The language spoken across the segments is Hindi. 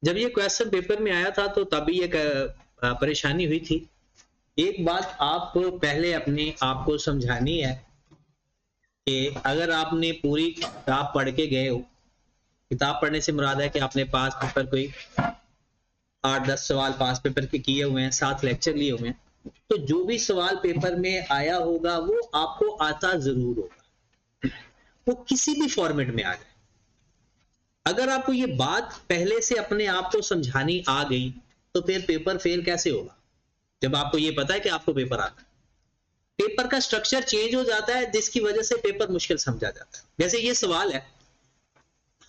जब ये क्वेश्चन पेपर में आया था तो तभी एक परेशानी हुई थी। एक बात आप पहले अपने आप को समझानी है कि अगर आपने पूरी किताब पढ़ के गए हो, किताब पढ़ने से मुराद है कि आपने पास पेपर कोई 8-10 सवाल पास पेपर के किए हुए हैं, 7 लेक्चर लिए हुए हैं, तो जो भी सवाल पेपर में आया होगा वो आपको आता जरूर होगा, वो किसी भी फॉर्मेट में आ जाए। अगर आपको ये बात पहले से अपने आप को समझानी आ गई तो फिर पेपर फेल कैसे होगा, जब आपको ये पता है कि आपको पेपर आता है। पेपर का स्ट्रक्चर चेंज हो जाता है जिसकी वजह से पेपर मुश्किल समझा जाता है। जैसे ये सवाल है,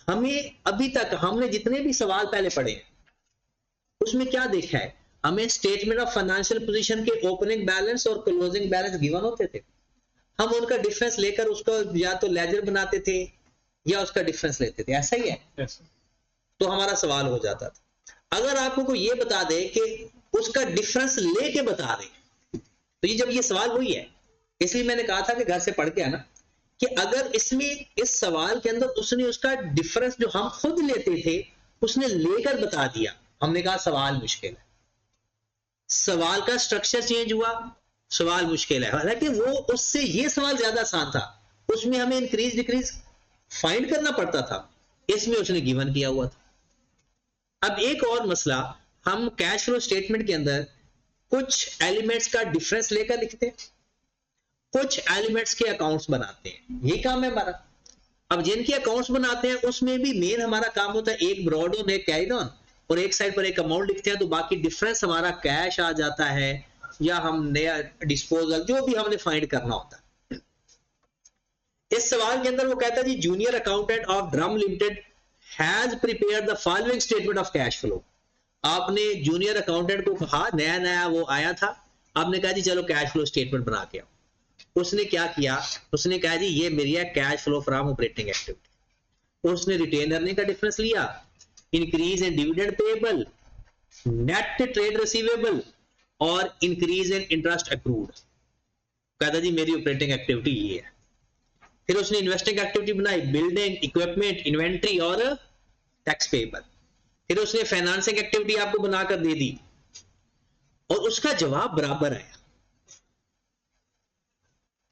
हमें अभी तक हमने जितने भी सवाल पहले पढ़े हैं उसमें क्या देखा है, हमें स्टेटमेंट ऑफ फाइनेंशियल पोजीशन के ओपनिंग बैलेंस और क्लोजिंग बैलेंस गिवन होते थे, हम उनका डिफरेंस लेकर उसको या तो लेजर बनाते थे या उसका डिफरेंस लेते थे, ऐसा ही है। yes. तो हमारा सवाल हो जाता था। अगर आपको कोई ये बता दे कि उसका डिफरेंस लेके बता दे, तो ये जब ये सवाल वही है, इसलिए मैंने कहा था कि घर से पढ़ के आना कि अगर इसमें इस सवाल के अंदर उसने उसका डिफरेंस जो हम खुद लेते थे उसने लेकर बता दिया, हमने कहा सवाल मुश्किल है। सवाल का स्ट्रक्चर चेंज हुआ, सवाल मुश्किल है। हालांकि वो उससे ये सवाल ज्यादा आसान था, उसमें हमें इंक्रीज डिक्रीज फाइंड करना पड़ता था, इसमें उसने गिवन किया हुआ था। अब एक और मसला, हम कैश फ्लो स्टेटमेंट के अंदर कुछ एलिमेंट्स का डिफरेंस लेकर लिखते हैं, कुछ एलिमेंट्स के अकाउंट्स बनाते हैं, ये काम है हमारा। अब जिनके अकाउंट्स बनाते हैं उसमें भी मेन हमारा काम होता है एक ब्रॉड ऑन एक कैरिड ऑन, और एक साइड पर एक अमाउंट लिखते हैं, तो बाकी डिफरेंस हमारा कैश आ जाता है या हम नया डिस्पोजल जो भी हमने फाइंड करना होता है। इस सवाल के अंदर वो कहता है जी junior accountant of drum limited has prepared the following statement of cash flow. आपने जूनियर अकाउंटेंट को कहा, नया नया वो आया था, आपने कहा जी चलो कैश फ्लो स्टेटमेंट बना के आओ। उसने क्या किया, उसने कहा जी ये मेरी है cash flow from operating activity. उसने रिटेन अर्निंग का डिफरेंस लिया, increase in dividend payable, net trade receivable और इंक्रीज इन इंटरेस्ट अक्रूड। कहता जी मेरी ऑपरेटिंग एक्टिविटी ये है। फिर उसने इन्वेस्टिंग एक्टिविटी बनाई, बिल्डिंग, इक्विपमेंट, इन्वेंट्री और टैक्स पेएबल। फिर उसने फाइनेंसिंग एक्टिविटी आपको बनाकर दे दी और उसका जवाब बराबर है।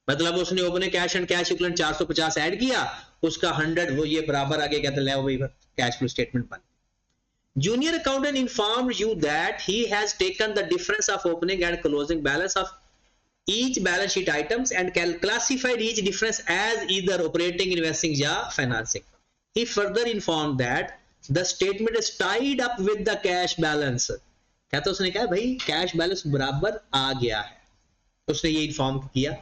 मतलब उसने opening cash and cash equivalent 450 add किया, उसका 100 वो ये बराबर आगे कहते ले वही कैश फ्लो स्टेटमेंट बन। Junior accountant informed you that he has taken the difference of opening and closing balance of each balance sheet items and classified each difference as either operating, investing या financing. He further informed that the statement is tied up with the cash balance. कहता उसने कहा भाई कैश बैलेंस बराबर आ गया है, उसने ये इन्फॉर्म किया।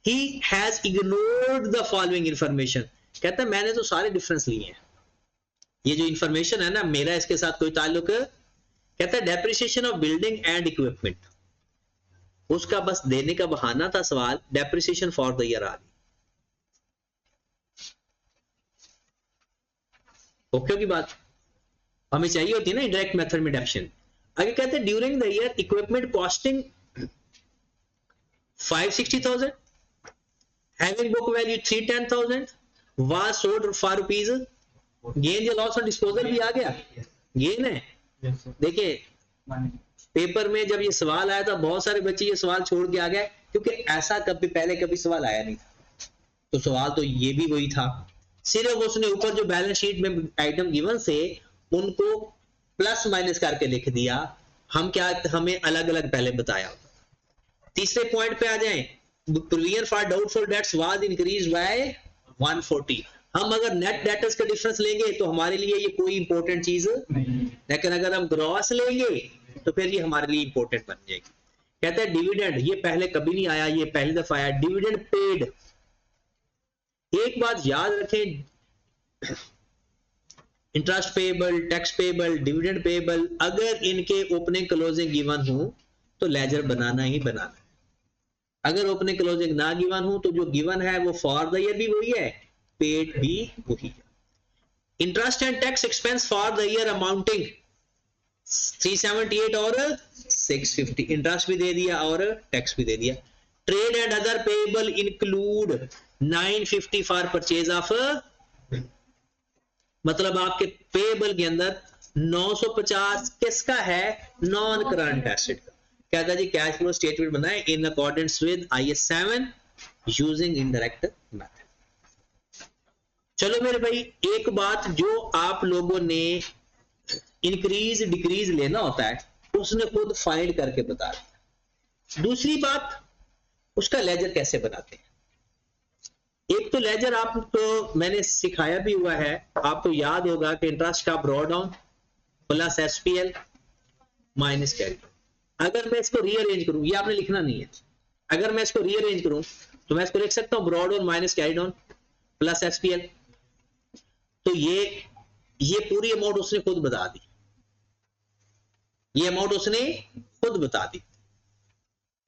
He has ignored the following information. कहता मैंने तो सारे डिफरेंस लिए हैं, ये जो इंफॉर्मेशन है ना मेरा इसके साथ कोई ताल्लुक। कहता है depreciation of building and equipment, उसका बस देने का बहाना था सवाल, डेप्रिसिएशन फॉर द ईयर आ गई। ओके की बात हमें चाहिए होती है ना डायरेक्ट मेथड में डेप्शन। आगे कहते हैं during the year equipment costing 560,000, having book value 310,000, was sold for rupees, gain या लॉस ऑन डिस्पोजल भी आ गया, गेन है। देखिए पेपर में जब ये सवाल आया था बहुत सारे बच्चे ये सवाल छोड़ के आ गए क्योंकि ऐसा कभी पहले कभी सवाल आया नहीं था। तो सवाल तो ये भी वही था, सिर्फ उसने ऊपर जो बैलेंस शीट में आइटम गिवन से उनको प्लस माइनस करके लिख दिया, हम क्या हमें अलग अलग पहले बताया। तीसरे पॉइंट पे आ जाएं, provision for doubtful debts was increased by 140। हम अगर नेट डेटर्स का डिफरेंस लेंगे तो हमारे लिए ये कोई इंपॉर्टेंट चीज नहीं, लेकिन अगर हम ग्रॉस लेंगे तो फिर ये हमारे लिए इंपॉर्टेंट बन जाएगी। कहता है डिविडेंड, ये पहले कभी नहीं आया, ये पहली दफा आया, डिविडेंड पेड। एक बात याद रखें, interest payable, tax payable, dividend payable, अगर इनके ओपनिंग क्लोजिंग गिवन हो तो लेजर बनाना ही बनाना। अगर ओपनिंग क्लोजिंग ना गिवन हो तो जो गिवन है वो फॉर द ईयर भी वही है, पेड भी वही है। Interest and tax expense for the year amounting 378 और 650, इंटरेस्ट भी दे दिया और टैक्स भी दे दिया। Trade and other payable include 950 for purchase of, मतलब आपके पेएबल के अंदर 950 किसका है? नॉन करंट एसेट का। कहता जी कैश फ्लो स्टेटमेंट बनाए in accordance with IAS 7 using indirect method. चलो मेरे भाई, एक बात जो आप लोगों ने इंक्रीज डिक्रीज लेना होता है उसने खुद फाइंड करके बता दिया। दूसरी बात, उसका लेजर कैसे बनाते हैं। एक तो लेजर आपको मैंने सिखाया भी हुआ है, आपको याद होगा कि इंटरेस्ट का brought down plus SPL minus carry. अगर मैं इसको रीअरेंज करूं, ये आपने लिखना नहीं है, अगर मैं इसको रीअरेंज करूं तो मैं इसको लिख सकता हूं brought down minus carry down plus SPL। तो ये पूरी अमाउंट उसने खुद बता दी, ये अमाउंट उसने खुद बता दी,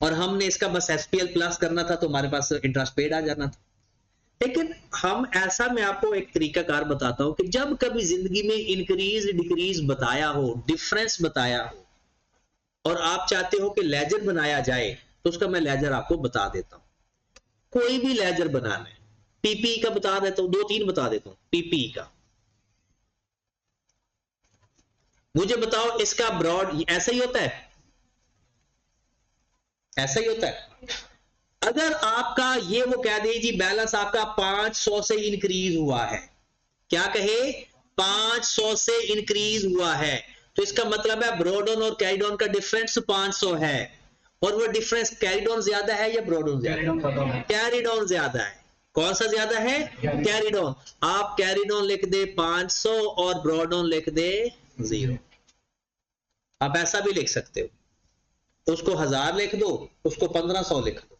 और हमने इसका बस SPL प्लस करना था तो हमारे पास इंटरेस्ट पेड आ जाना था। लेकिन हम ऐसा, मैं आपको एक तरीकाकार बताता हूं कि जब कभी जिंदगी में इंक्रीज डिक्रीज बताया हो, डिफरेंस बताया हो, और आप चाहते हो कि लेजर बनाया जाए, तो उसका मैं लेजर आपको बता देता हूं। कोई भी लेजर बनाना है, PPE का बता देता हूं, 2-3 बता देता हूं। PPE का मुझे बताओ, इसका ब्रॉड ऐसा ही होता है, ऐसा ही होता है। अगर आपका ये वो कह दे जी बैलेंस आपका 500 से इंक्रीज हुआ है, क्या कहे, 500 से इंक्रीज हुआ है, तो इसका मतलब है ब्रॉडन और कैरिडॉन का डिफरेंस 500 है, और वो डिफरेंस कैरिडॉन ज्यादा है या ब्रॉडन ज्यादा है? कैरिडॉन ज्यादा है। कौन सा ज्यादा है? कैरिडॉन। आप कैरिडॉन लिख दे 500 और ब्रॉडन लिख दे 0। आप ऐसा भी लिख सकते हो, उसको 1000 लिख दो, उसको 1500 लिख दो,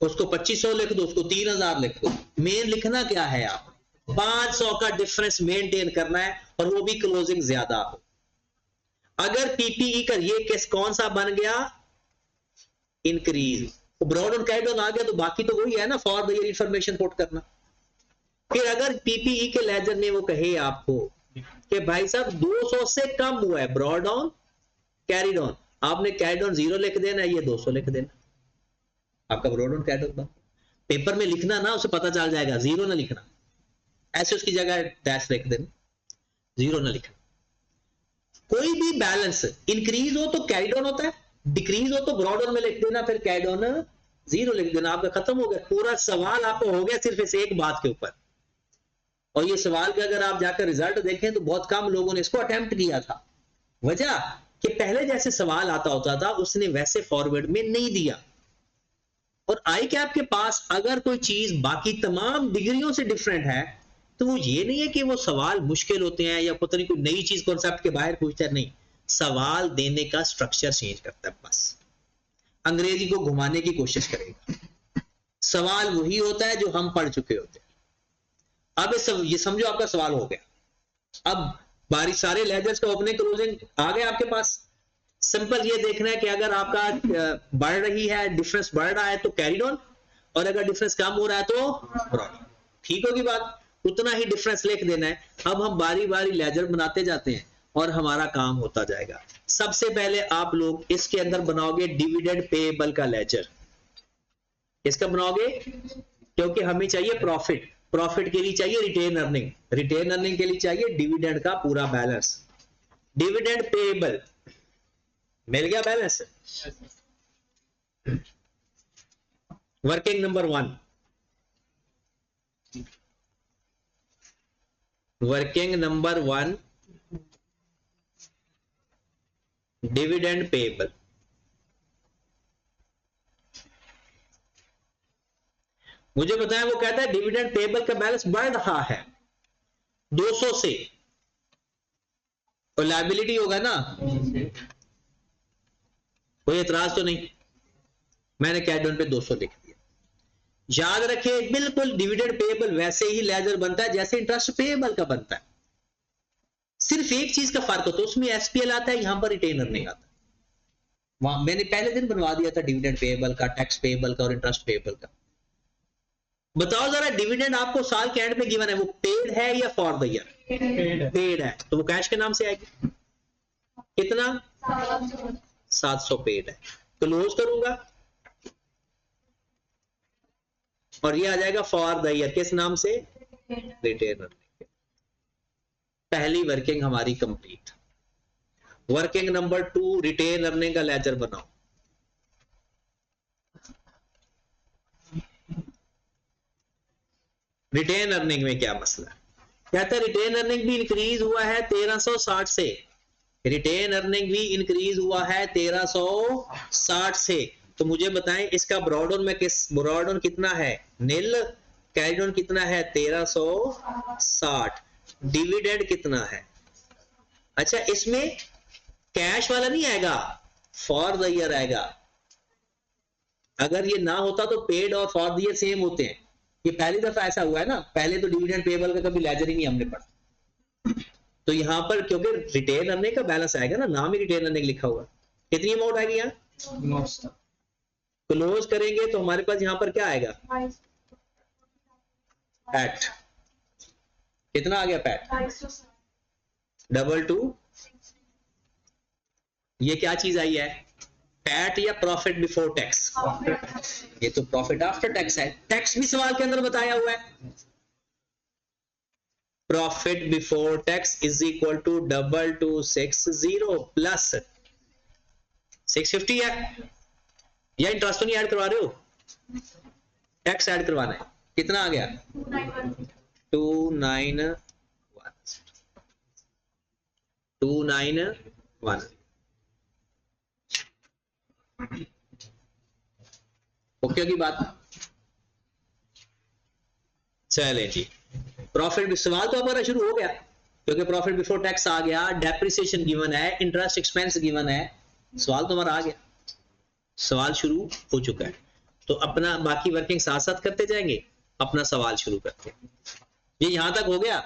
उसको 2500 लिख दो, उसको 3000 लिख दो। मेन लिखना क्या है, आप 500 का डिफरेंस मेंटेन करना है, और वो भी क्लोजिंग ज्यादा हो। अगर PPE का ये केस कौन सा बन गया, इंक्रीज, तो ब्रॉड और कैरिडॉन आ गया, तो बाकी तो वही है ना, for the year information put करना। फिर अगर PPE के लेजर में वो कहे आपको कि भाई साहब 200 से कम हुआ है ब्रॉड ऑन कैरिड ऑन, आपने कैरिड ऑन 0 लिख देना, ये 200 लिख देना, आपका brought on carried on. Paper में लिखना ना, उसे पता चल जाएगा, 0 ना लिखना, ऐसे उसकी जगह डैश लिख देना, 0 ना लिखना। कोई भी बैलेंस इंक्रीज हो तो कैरिड ऑन होता है, डिक्रीज हो तो ब्रॉड ऑन में लिख देना, फिर कैरिड ऑन 0 लिख देना, आपका खत्म हो गया। पूरा सवाल आपको हो गया सिर्फ इस एक बात के ऊपर। और ये सवाल का अगर आप जाकर रिजल्ट देखें तो बहुत कम लोगों ने इसको अटेम्प्ट किया था। वजह कि पहले जैसे सवाल आता होता था उसने वैसे फॉरवर्ड में नहीं दिया। और आई कैप के पास अगर कोई चीज बाकी तमाम डिग्रियों से डिफरेंट है तो वो ये नहीं है कि वो सवाल मुश्किल होते हैं या पता नहीं कोई नई चीज कॉन्सेप्ट के बाहर पूछता है, नहीं, सवाल देने का स्ट्रक्चर चेंज करता है, बस अंग्रेजी को घुमाने की कोशिश करेगा। सवाल वही होता है जो हम पढ़ चुके होते हैं। अब ये समझो आपका सवाल हो गया। अब बारी सारे लेजर्स का ओपनिंग क्लोजिंग आ गए आपके पास। सिंपल ये देखना है कि अगर आपका बढ़ रही है, डिफरेंस बढ़ रहा है तो कैरिड ऑन, और अगर डिफरेंस कम हो रहा है तो ब्रॉड। ठीक होगी बात, उतना ही डिफरेंस लिख देना है। अब हम बारी बारी लेजर बनाते जाते हैं और हमारा काम होता जाएगा। सबसे पहले आप लोग इसके अंदर बनाओगे डिविडेंड पेएबल का लेजर। इसका बनाओगे क्योंकि हमें चाहिए प्रॉफिट, प्रॉफिट के लिए चाहिए रिटेन अर्निंग, रिटेन अर्निंग के लिए चाहिए डिविडेंड का पूरा बैलेंस। डिविडेंड पेएबल मिल गया balance. Working number 1, working number 1 dividend payable. मुझे बताया, वो कहता है डिविडेंड पेएबल का बैलेंस बढ़ रहा है 200 से, तो लायबिलिटी होगा ना, कोई एतराज तो नहीं। मैंने कैरिड ऑन पे 200 लिख दिया। याद रखिए बिल्कुल डिविडेंड पेएबल वैसे ही लेजर बनता है जैसे इंटरेस्ट पेएबल का बनता है, सिर्फ एक चीज का फर्क होता है, उसमें SPL आता है, यहां पर रिटेन अर्निंग आता है। वहां मैंने पहले दिन बनवा दिया था डिविडेंड पेएबल का, टैक्स पेएबल का और इंटरेस्ट पेएबल का। बताओ जरा, डिविडेंड आपको साल के एंड में गिवन है, वो पेड है या फॉर द ईयर? पेड है, तो वो कैश के नाम से आएगी। कितना? 700 पेड है। क्लोज करूंगा और ये आ जाएगा फॉर द ईयर, किस नाम से? Retained earning. पहली वर्किंग हमारी complete. Working number 2 retained earning का लेजर बनाओ। रिटेन अर्निंग में क्या मसला है? कहता है रिटेन अर्निंग भी इंक्रीज हुआ है 1360 से, रिटेन अर्निंग भी इंक्रीज हुआ है 1360 से। तो मुझे बताएं इसका ब्रॉड में ब्रॉड कितना है? नील। कैरी ऑन कितना है? 1360। डिविडेंड कितना है? अच्छा, इसमें कैश वाला नहीं आएगा, फॉर द ईयर आएगा। अगर ये ना होता तो पेड और फॉर द ईयर सेम होते हैं। ये पहली दफा ऐसा हुआ है ना, पहले तो डिविडेंड पेबल का कभी लेजर ही नहीं हमने पढ़ा। तो यहां पर क्योंकि रिटेन अर्निंग का बैलेंस आएगा ना, नाम ही रिटेन अर्निंग लिखा हुआ है। कितनी अमाउंट आएगी यहाँ? क्लोज करेंगे तो हमारे पास यहां पर क्या आएगा? पैट कितना आ गया? पैट डबल टू, ये क्या चीज आई है? पैट या प्रॉफिट बिफोर टैक्स? ये तो प्रॉफिट आफ्टर टैक्स है। टैक्स भी सवाल के अंदर बताया हुआ है। Profit before tax is equal to 2260 plus 650 है। या इंटरेस्ट तो नहीं ऐड करवा रहे हो? टैक्स ऐड करवाना है। कितना आ गया? 291। ओके की बात। चले जी, प्रॉफिट सवाल तो हमारा शुरू हो गया क्योंकि प्रॉफिट बिफोर टैक्स आ गया, डेप्रिसिएशन गिवन है, इंटरेस्ट एक्सपेंस गिवन है। सवाल तो हमारा आ गया, सवाल शुरू हो चुका है। तो अपना बाकी वर्किंग साथ साथ करते जाएंगे, अपना सवाल शुरू करते हैं। ये यहां तक हो गया।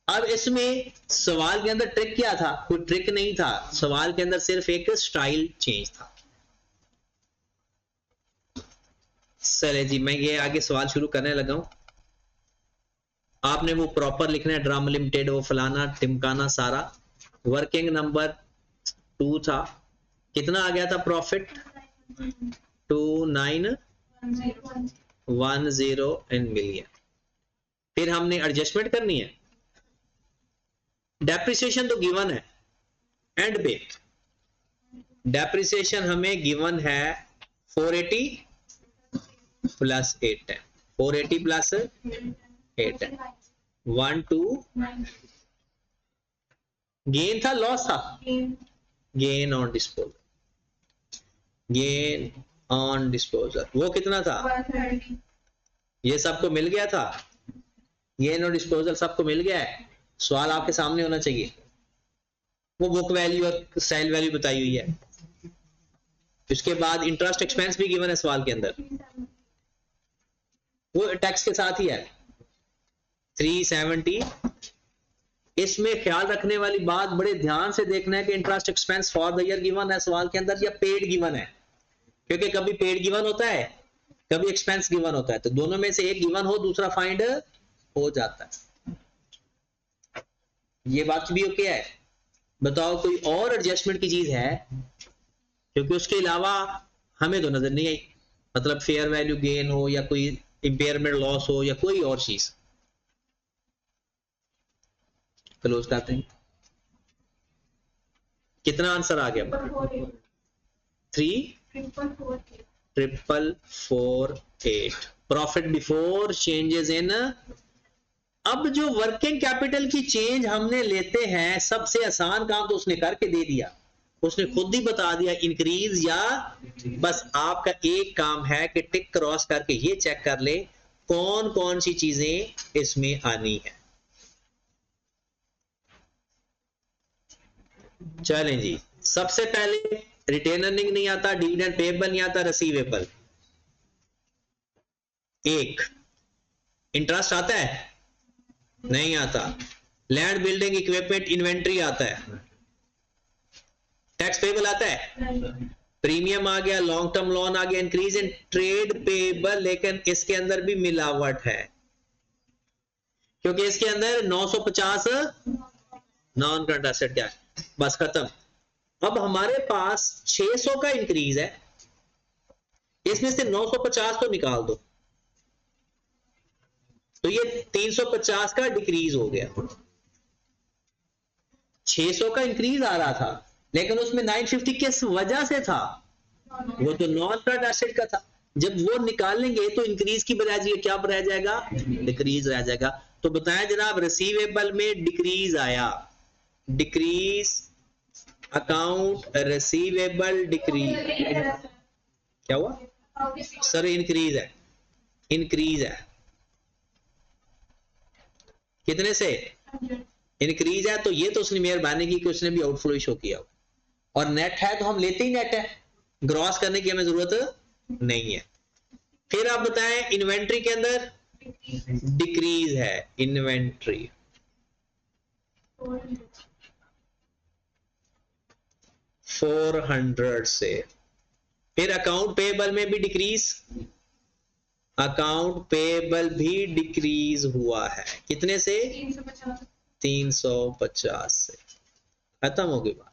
अब इसमें सवाल के अंदर ट्रिक क्या था? कोई ट्रिक नहीं था, सवाल के अंदर सिर्फ एक स्टाइल चेंज था। चले जी, मैं ये आगे सवाल शुरू करने लगा हूं। आपने वो प्रॉपर लिखना है, ड्रामा लिमिटेड, वो फलाना टिमकाना सारा। वर्किंग नंबर 2 था, कितना आ गया था प्रॉफिट? 2910 in million. फिर हमने एडजस्टमेंट करनी है। डेप्रिसिएशन तो गिवन है एंड पे। डेप्रिसिएशन हमें गिवन है 480 प्लस 810, 480 प्लस 810, 12। गेन था लॉस था? Gain on disposal. Gain on disposal वो कितना था? 130। ये सबको मिल गया था, गेन ऑन डिस्पोजल सबको मिल गया है। सवाल आपके सामने होना चाहिए। वो बुक वैल्यू और सेल वैल्यू बताई हुई है। इसके बाद इंटरेस्ट एक्सपेंस भी गिवन है सवाल के अंदर, वो टैक्स के साथ ही है 370। इसमें ख्याल रखने वाली बात, बड़े ध्यान से देखना है कि interest expense for the year given है सवाल के अंदर या पेड गिवन है, क्योंकि कभी पेड गिवन होता है, कभी एक्सपेंस गिवन होता है। तो दोनों में से एक गिवन हो, दूसरा फाइंड हो जाता है। ये बात भी ओके है। बताओ कोई और एडजस्टमेंट की चीज है? क्योंकि उसके अलावा हमें तो नजर नहीं आई, मतलब फेयर वैल्यू गेन हो या कोई इंपेयरमेंट लॉस हो या कोई और चीज। क्लोज करते हैं। कितना आंसर आ गया? 3,448 प्रॉफिट बिफोर चेंजेस इन। अब जो वर्किंग कैपिटल की चेंज हमने लेते हैं, सबसे आसान काम तो उसने करके दे दिया, उसने खुद ही बता दिया इंक्रीज या। बस आपका एक काम है कि टिक क्रॉस करके ये चेक कर ले कौन कौन सी चीजें इसमें आनी है। चलें जी, सबसे पहले रिटेन अर्निंग नहीं आता, डिविडेंड पेएबल नहीं आता, रिसीवेबल। एक इंटरेस्ट आता है? नहीं आता। लैंड बिल्डिंग इक्विपमेंट इन्वेंट्री आता है? टैक्स पेएबल आता है? प्रीमियम आ गया, लॉन्ग टर्म लोन आ गया, इंक्रीज इन ट्रेड पेएबल। लेकिन इसके अंदर भी मिलावट है, क्योंकि इसके अंदर 950 नॉन करंट एसेट क्या है। बस खत्म। अब हमारे पास 600 का इंक्रीज है, इसमें से 950 तो निकाल दो, तो ये 350 का डिक्रीज हो गया। 600 का इंक्रीज आ रहा था, लेकिन उसमें 950 किस वजह से था? वो तो नॉन करंट एसेट का था। जब वो निकालेंगे तो इंक्रीज की बजाय ये क्या रह जाएगा? डिक्रीज रह जाएगा। तो बताएं जनाब, रिसीवेबल में डिक्रीज आया, डिक्रीज अकाउंट रिसीवेबल डिक्रीज, क्या हुआ सर? इंक्रीज है, इंक्रीज है कितने से? इंक्रीज है, तो ये तो उसने मेहरबानी की कि उसने भी आउटफ्लो शो किया, और नेट है तो हम लेते ही नेट है, ग्रॉस करने की हमें जरूरत नहीं है। फिर आप बताएं इन्वेंट्री के अंदर डिक्रीज है, इन्वेंट्री 400 से। फिर अकाउंट पेएबल में भी डिक्रीज, अकाउंट पेएबल भी डिक्रीज हुआ है, कितने से? 350 से। खत्म हो गई बात।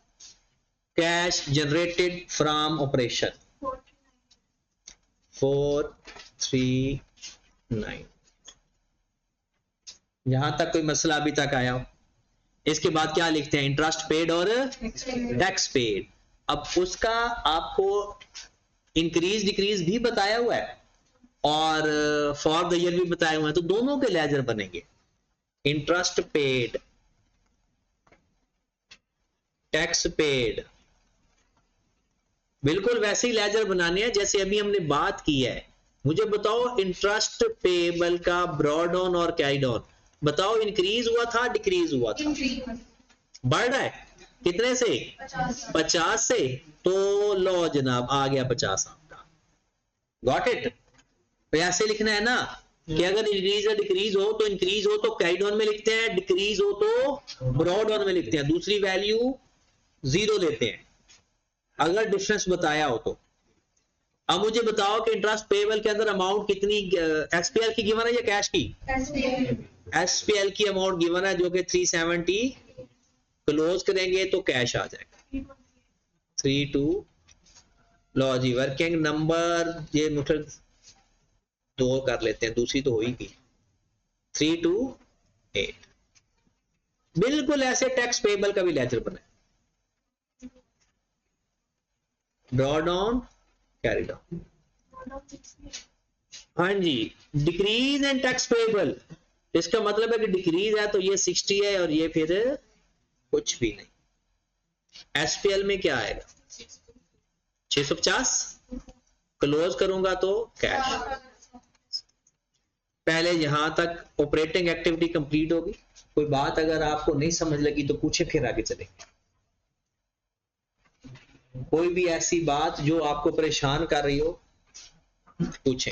कैश जनरेटेड फ्रॉम ऑपरेशन 439, यहां तक कोई मसला अभी तक आया हो? इसके बाद क्या लिखते हैं? इंटरेस्ट पेड और टैक्स पेड। अब उसका आपको इंक्रीज डिक्रीज भी बताया हुआ है और फॉर द ईयर भी बताए हुए हैं, तो दोनों के लेजर बनेंगे। इंटरेस्ट पेड, टैक्स पेड, बिल्कुल वैसे ही लेजर बनाने हैं जैसे अभी हमने बात की है। मुझे बताओ इंटरेस्ट पेएबल का ब्रॉड ऑन और कैरिड ऑन, बताओ इंक्रीज हुआ था डिक्रीज हुआ था? बढ़ रहा है, कितने से? 50 से। तो लो जनाब आ गया 50 आपका, गॉट इट। तो ऐसे लिखना है ना कि अगर इंक्रीज या डिक्रीज हो तो इंक्रीज हो तो कैरिड ऑन में लिखते हैं, डिक्रीज हो तो ब्रॉड ऑन में लिखते हैं, दूसरी वैल्यू 0 देते हैं अगर डिफरेंस बताया हो तो। अब मुझे बताओ कि इंटरेस्ट पेएबल के अंदर अमाउंट कितनी एसपीएल की गिवन है या कैश की? एसपीएल की अमाउंट गिवन है जो कि 370, क्लोज करेंगे तो कैश आ जाएगा 32। लो जी वर्किंग नंबर ये मुठर 2 कर लेते हैं, दूसरी तो हो ही गई 328। बिल्कुल ऐसे टैक्स पेएबल का भी लेजर बना, ड्रॉ डाउन कैरी डाउन। हाँ जी, डिक्रीज एंड टैक्स पेएबल, इसका मतलब है कि डिक्रीज है तो ये 60 है और ये फिर कुछ भी नहीं। एसपीएल में क्या आएगा? 650, क्लोज करूंगा तो कैश। पहले यहां तक ऑपरेटिंग एक्टिविटी कंप्लीट होगी। कोई बात अगर आपको नहीं समझ लगी तो पूछे, फिर आगे चलेंगे। कोई भी ऐसी बात जो आपको परेशान कर रही हो पूछें।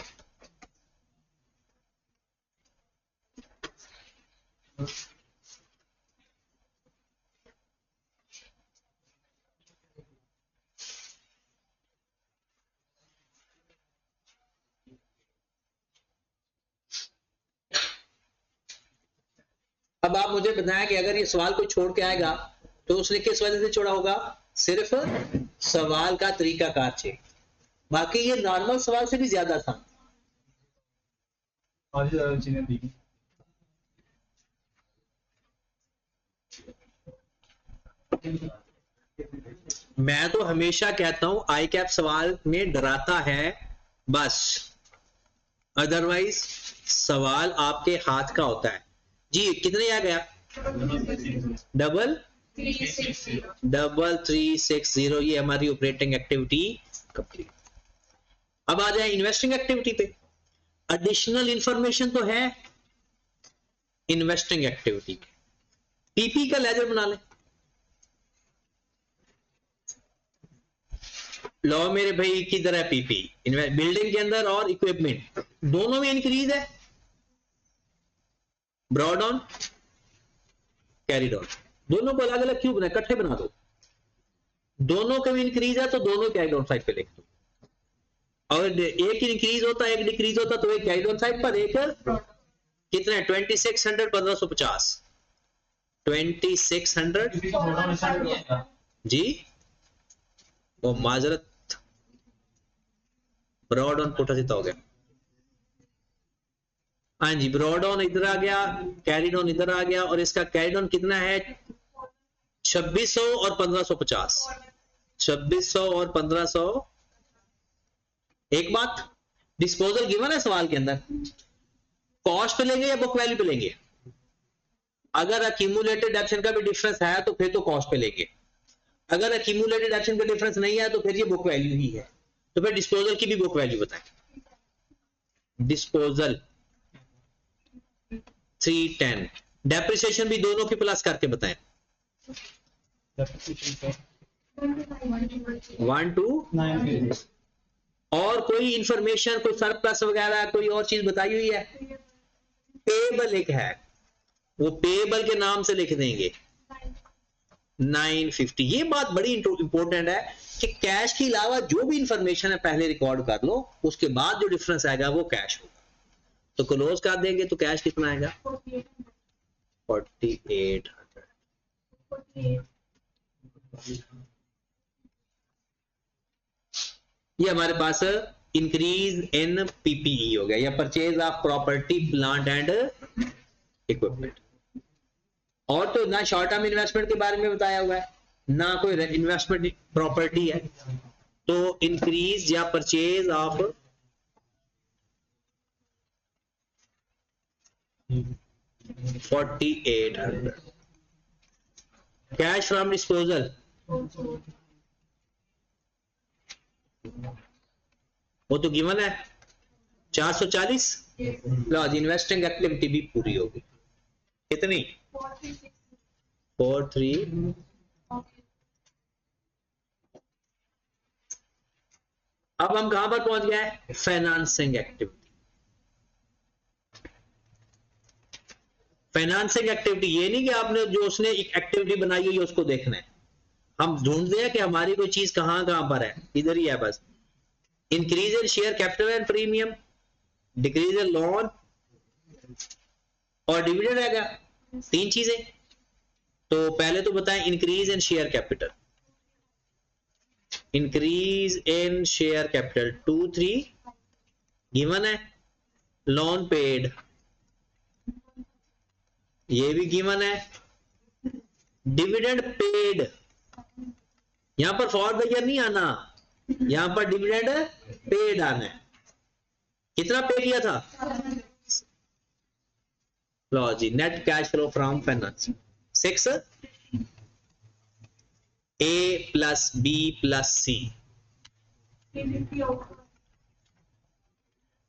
अब आप मुझे बताएं कि अगर ये सवाल कोई छोड़ के आएगा तो उसने किस वजह से छोड़ा होगा? सिर्फ सवाल का तरीकाकार चेंज, बाकी ये नॉर्मल सवाल से भी ज्यादा था। मैं तो हमेशा कहता हूं आई कैप सवाल में डराता है बस, अदरवाइज सवाल आपके हाथ का होता है। जी कितने आ गया? 360, ये हमारी ऑपरेटिंग एक्टिविटी कंप्लीट। अब आ जाए इन्वेस्टिंग एक्टिविटी पे। एडिशनल इंफॉर्मेशन तो है इन्वेस्टिंग एक्टिविटी, पीपी का लेजर बना ले। लो मेरे भाई किधर है पीपी? बिल्डिंग के अंदर और इक्विपमेंट दोनों में इंक्रीज है, ब्रॉड ऑन कैरिड ऑन, दोनों को अलग अलग क्यों बना, इकट्ठे बना दो। दोनों का भी इंक्रीज है तो दोनों कैरिड ऑन साइड पे लिख दो, और एक इंक्रीज होता एक डिक्रीज होता तो एक कैरिड ऑन साइड पर, एक कितना है 2600 1550 2600 जी। वो माजरत ब्रॉड ऑन पुटा जितना हो गया। हाँ जी, ब्रॉड ऑन इधर आ गया, कैरिड ऑन इधर आ गया, और इसका कैरिड ऑन कितना है 2600 और 1550, 2600 और 1500। एक बात, डिस्पोजल गिवन है सवाल के अंदर, कॉस्ट पे लेंगे या बुक वैल्यू पे लेंगे? अगर अक्यूमुलेटेड एक्शन का भी डिफरेंस है तो फिर तो कॉस्ट पे लेंगे, अगर अक्यूमुलेटेड एक्शन का डिफरेंस नहीं है तो फिर ये बुक वैल्यू ही है। तो फिर डिस्पोजल की भी बुक वैल्यू बताएं। डिस्पोजल 310, डेप्रिसिएशन भी दोनों की प्लस करके बताएं। 1 to 9। और कोई इंफॉर्मेशन, कोई सरप्लस वगैरह कोई और चीज बताई हुई है? पेएबल एक है, वो पेएबल के नाम से लिख देंगे 950। ये बात बड़ी इंपॉर्टेंट है कि कैश के अलावा जो भी इंफॉर्मेशन है पहले रिकॉर्ड कर लो, उसके बाद जो डिफरेंस आएगा वो कैश होगा। तो क्लोज कर देंगे तो कैश कितना आएगा? 4800। ये हमारे पास इंक्रीज इन पीपीई हो गया, या purchase of property plant and equipment. और तो ना शॉर्ट टर्म इन्वेस्टमेंट के बारे में बताया हुआ है, ना कोई इन्वेस्टमेंट प्रॉपर्टी है। तो इंक्रीज या purchase of 4800। Cash from disposal वो तो गिवन है 440। लो जी, इन्वेस्टिंग एक्टिविटी भी पूरी होगी। कितनी? 43। अब हम कहां पर पहुंच गए? Financing activity. फाइनेंसिंग एक्टिविटी ये नहीं कि आपने जो उसने एक एक्टिविटी बनाई हुई है उसको देखना है, हम ढूंढते हैं कि हमारी कोई चीज कहां कहां पर है, इधर ही है बस। Increase in share capital and premium, decrease in loan और डिविडेंड रहेगा, 3 चीजें। तो पहले तो बताएं increase in share capital. Increase in share capital 23 given है, लोन पेड ये भी गिवन है, डिविडेंड पेड यहां पर फॉर द ईयर नहीं आना, यहां पर डिविडेंड पेड आना है। कितना पे किया था? लो जी, net cash flow from finance 6 A plus B plus C।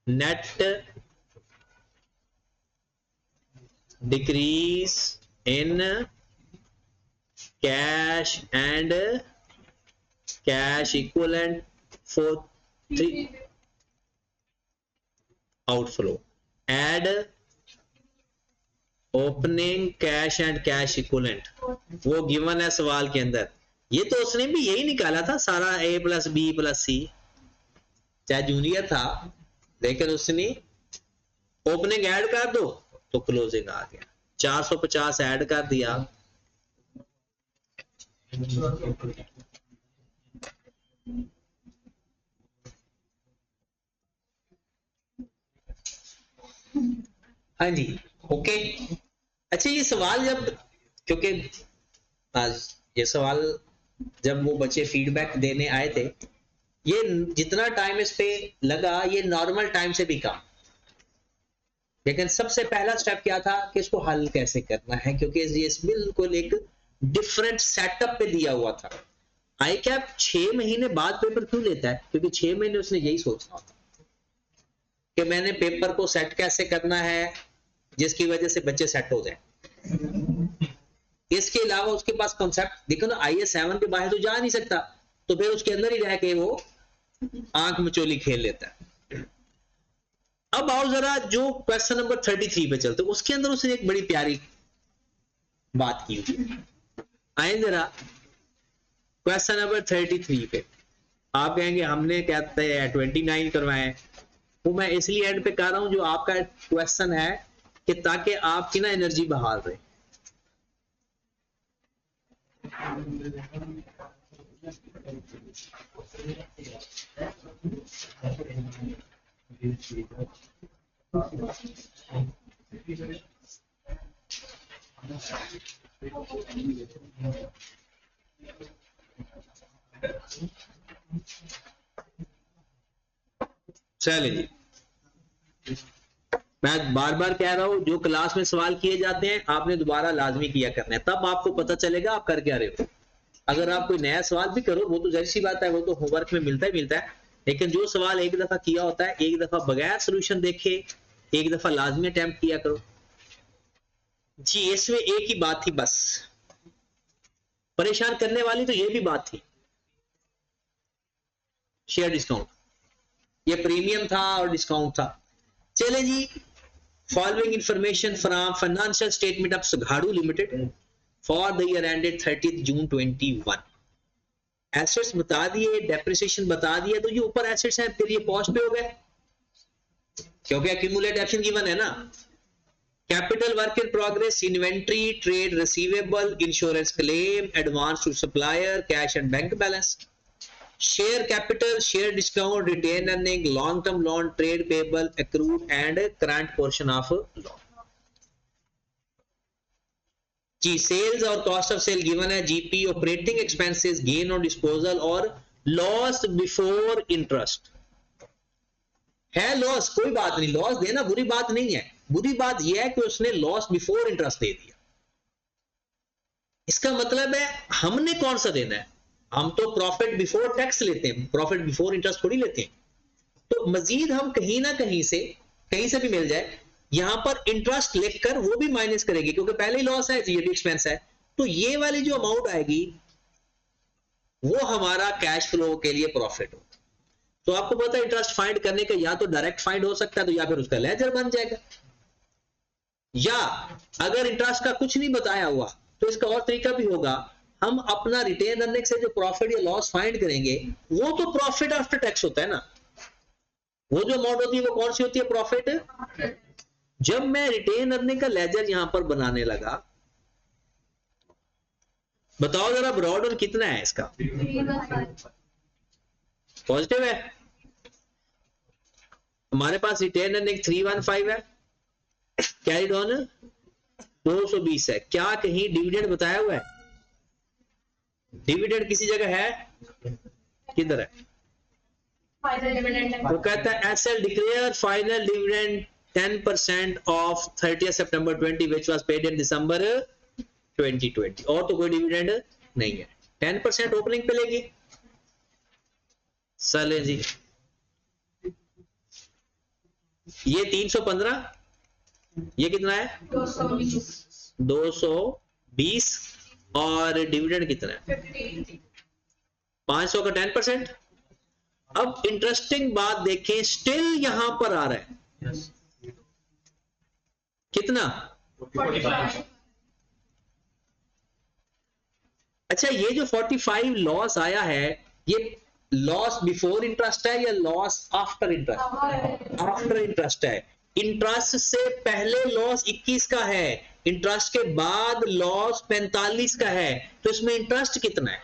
Net decrease in cash and cash equivalent for 3 outflow, add opening cash and cash equivalent, वो गिवन है सवाल के अंदर। ये तो उसने भी यही निकाला था सारा, A plus B plus C, चाहे जूनियर था, लेकिन उसने ओपनिंग ऐड कर दो तो क्लोजिंग आ गया। 450 ऐड कर दिया, हाँ जी, ओके। अच्छा, ये सवाल जब, क्योंकि आज ये सवाल जब वो बच्चे फीडबैक देने आए थे, ये जितना टाइम इस पे लगा ये नॉर्मल टाइम से भी कम, लेकिन सबसे पहला स्टेप क्या था कि इसको हल कैसे करना है, क्योंकि ये बिल्कुल एक डिफरेंट सेटअप पे दिया हुआ था। आई कैप 6 महीने बाद पेपर क्यों लेता है? क्योंकि 6 महीने उसने यही सोचना होता कि मैंने पेपर को सेट कैसे करना है जिसकी वजह से बच्चे सेट हो जाए। इसके अलावा उसके पास कॉन्सेप्ट देखो ना, IAS 7 के बाहर तो जा नहीं सकता, तो फिर उसके अंदर ही रह के वो आंख मचोली खेल लेता है। अब आओ जरा जो क्वेश्चन नंबर 33 पे चलते, उसके अंदर उसने एक बड़ी प्यारी बात की हुई। आए जरा क्वेश्चन नंबर 33 पे, आप कहेंगे हमने कहते हैं 29 करवाए, वो मैं इसलिए एंड पे कर रहा हूं जो आपका क्वेश्चन है कि ताकि आपकी ना एनर्जी बहाल रहे। चलिए जी, मैं बार बार कह रहा हूं, जो क्लास में सवाल किए जाते हैं आपने दोबारा लाजमी किया करना है, तब आपको पता चलेगा आप कर क्या रहे हो। अगर आप कोई नया सवाल भी करो वो तो जाहिर सी बात है, वो तो होमवर्क में मिलता है, लेकिन जो सवाल एक दफा किया होता है, एक दफा बगैर सोल्यूशन देखे एक दफा लाजमी अटेम्प्ट किया करो जी। इसमें एक ही बात थी बस, परेशान करने वाली तो ये भी बात थी, शेयर डिस्काउंट, ये प्रीमियम था और डिस्काउंट था। चले जी, following information from financial statement of Sagadu limited for the year ended 30 June 21। Assets बता दिए, डेप्रिसिएशन बता दिया, तो ये ऊपर एसेट्स हैं फिर ये कॉस्ट पे हो गए क्योंकि एक्यूमुलेट एक्शन गिवन है ना। Capital work in progress, inventory, trade receivable, insurance claim, advance to supplier, cash and bank balance. Share capital, share discount, retained earning, long term loan, trade payable, accrued and current portion of loan जी। सेल्स और कॉस्ट ऑफ सेल गिवन है, GP, operating expenses, gain on disposal और लॉस बिफोर इंटरेस्ट है। लॉस कोई बात नहीं, लॉस देना बुरी बात नहीं है, बुरी बात यह है कि उसने लॉस बिफोर इंटरेस्ट दे दिया। इसका मतलब है हमने कौन सा देना है, हम तो प्रॉफिट बिफोर टैक्स लेते हैं, प्रॉफिट बिफोर इंटरेस्ट थोड़ी लेते हैं। तो मजीद हम कहीं ना कहीं से भी मिल जाए, यहां पर इंटरेस्ट लिखकर वो भी माइनस करेंगे क्योंकि पहले ही लॉस है, ये भी एक्सपेंस है। तो ये वाली जो अमाउंट आएगी वो हमारा कैश फ्लो के लिए प्रॉफिट हो। तो आपको पता है इंटरेस्ट फाइंड करने का या तो डायरेक्ट फाइंड हो सकता है, तो या फिर उसका लेजर बन जाएगा, या अगर इंटरेस्ट का कुछ नहीं बताया हुआ तो इसका और तरीका भी होगा, हम अपना रिटेन अर्निंग से जो प्रॉफिट या लॉस फाइंड करेंगे वो तो प्रॉफिट आफ्टर टैक्स होता है ना। वो जो अमाउंट होती है वो कौन सी होती है, प्रॉफिट। जब मैं रिटेन अर्निंग का लेजर यहां पर बनाने लगा, बताओ जरा ब्रॉड और कितना है इसका, पॉजिटिव है। हमारे पास रिटेन अर्निंग 315 है, कैरिड ऑन 220 है। क्या कहीं डिविडेंड बताया हुआ है, डिविडेंड किसी जगह है, किधर है, वो कहता है SL declare final dividend 10% of 30 सितंबर 20 which was paid in December 2020। और तो कोई डिविडेंड नहीं है, 10% ओपनिंग पे लेगी। चले जी, ये 315, ये कितना है 220 और डिविडेंड कितना है 500 का 10%। अब इंटरेस्टिंग बात देखें, स्टिल यहां पर आ रहा है कितना 45। अच्छा, ये जो 45 लॉस आया है, ये लॉस बिफोर इंटरेस्ट है या loss after interest, after interest है। इंटरेस्ट से पहले लॉस 21 का है, इंटरेस्ट के बाद लॉस 45 का है, तो इसमें इंटरेस्ट कितना है,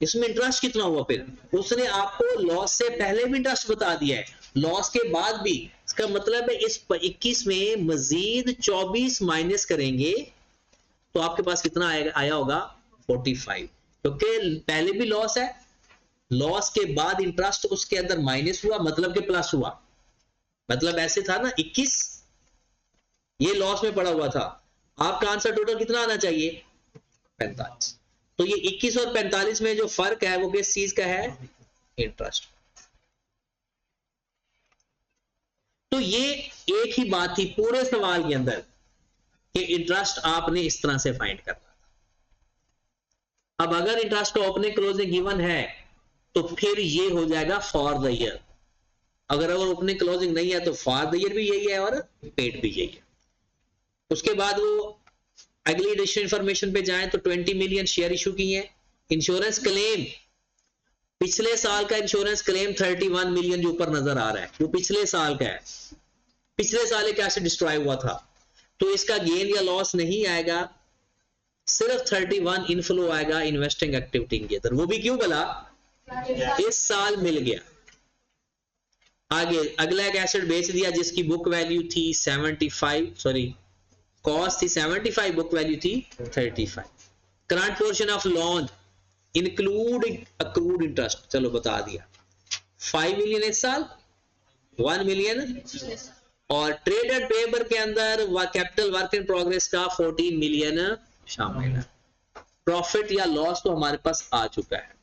इसमें इंटरेस्ट कितना हुआ। फिर उसने आपको लॉस से पहले भी इंटरेस्ट बता दिया है, लॉस के बाद भी। इसका मतलब है इस 21 में मजीद 24 माइनस करेंगे तो आपके पास कितना आया होगा 45, क्योंकि पहले भी लॉस है, लॉस के बाद इंटरेस्ट उसके अंदर माइनस हुआ, मतलब के प्लस हुआ। मतलब ऐसे था ना 21 ये लॉस में पड़ा हुआ था, आपका आंसर टोटल कितना आना चाहिए 45। तो ये 21 और 45 में जो फर्क है वो किस चीज का है, इंटरेस्ट। तो ये एक ही बात थी पूरे सवाल के अंदर कि इंटरेस्ट आपने इस तरह से फाइंड करना था। अब अगर इंटरेस्ट का ओपनिंग क्लोजिंग गिवन है तो फिर ये हो जाएगा फॉर द ईयर। अगर ओपनिंग क्लोजिंग नहीं है तो फॉर द ईयर भी यही है और पेड भी यही है। उसके बाद वो अगली एडिशनल इंफॉर्मेशन पे जाएं तो 20 मिलियन शेयर इशू किए हैं। इंश्योरेंस क्लेम, पिछले साल का इंश्योरेंस क्लेम 31 मिलियन जो ऊपर नजर आ रहा है वो पिछले साल का है, पिछले साल एक कैसे डिस्ट्रॉय हुआ था, तो इसका गेन या लॉस नहीं आएगा, सिर्फ 31 इनफ्लो आएगा इन्वेस्टिंग एक्टिविटी के अंदर। वो भी क्यों भला, इस साल मिल गया। आगे अगला एक एसेट बेच दिया जिसकी बुक वैल्यू थी 75, सॉरी कॉस्ट थी 75, बुक वैल्यू थी 35। Current portion of loan include accrued interest, चलो बता दिया 5 मिलियन इस साल, 1 मिलियन, और ट्रेडेड पेपर के अंदर कैपिटल वर्क इन प्रोग्रेस का 14 मिलियन शामिल है। प्रॉफिट या लॉस तो हमारे पास आ चुका है,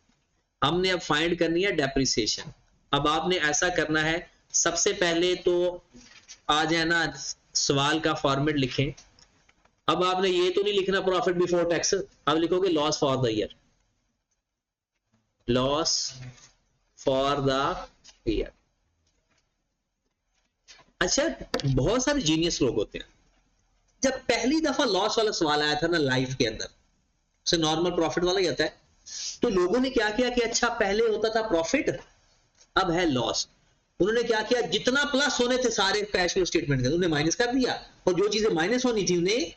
हमने अब फाइंड करनी है डेप्रिसिएशन। अब आपने ऐसा करना है, सबसे पहले तो आज है ना सवाल का फॉर्मेट लिखें। अब आपने ये तो नहीं लिखना प्रॉफिट बिफोर टैक्स, अब लिखोगे loss for the year, loss for the year. अच्छा, बहुत सारे जीनियस लोग होते हैं, जब पहली दफा लॉस वाला सवाल आया था ना लाइफ के अंदर, से नॉर्मल प्रॉफिट वाला ही आता है, तो लोगों ने क्या किया कि अच्छा पहले होता था प्रॉफिट, अब है लॉस। उन्होंने क्या किया, जितना प्लस होने थे सारे कैश फ्लो स्टेटमेंट के उन्हें माइनस कर दिया, और जो चीजें माइनस होनी थी उन्हें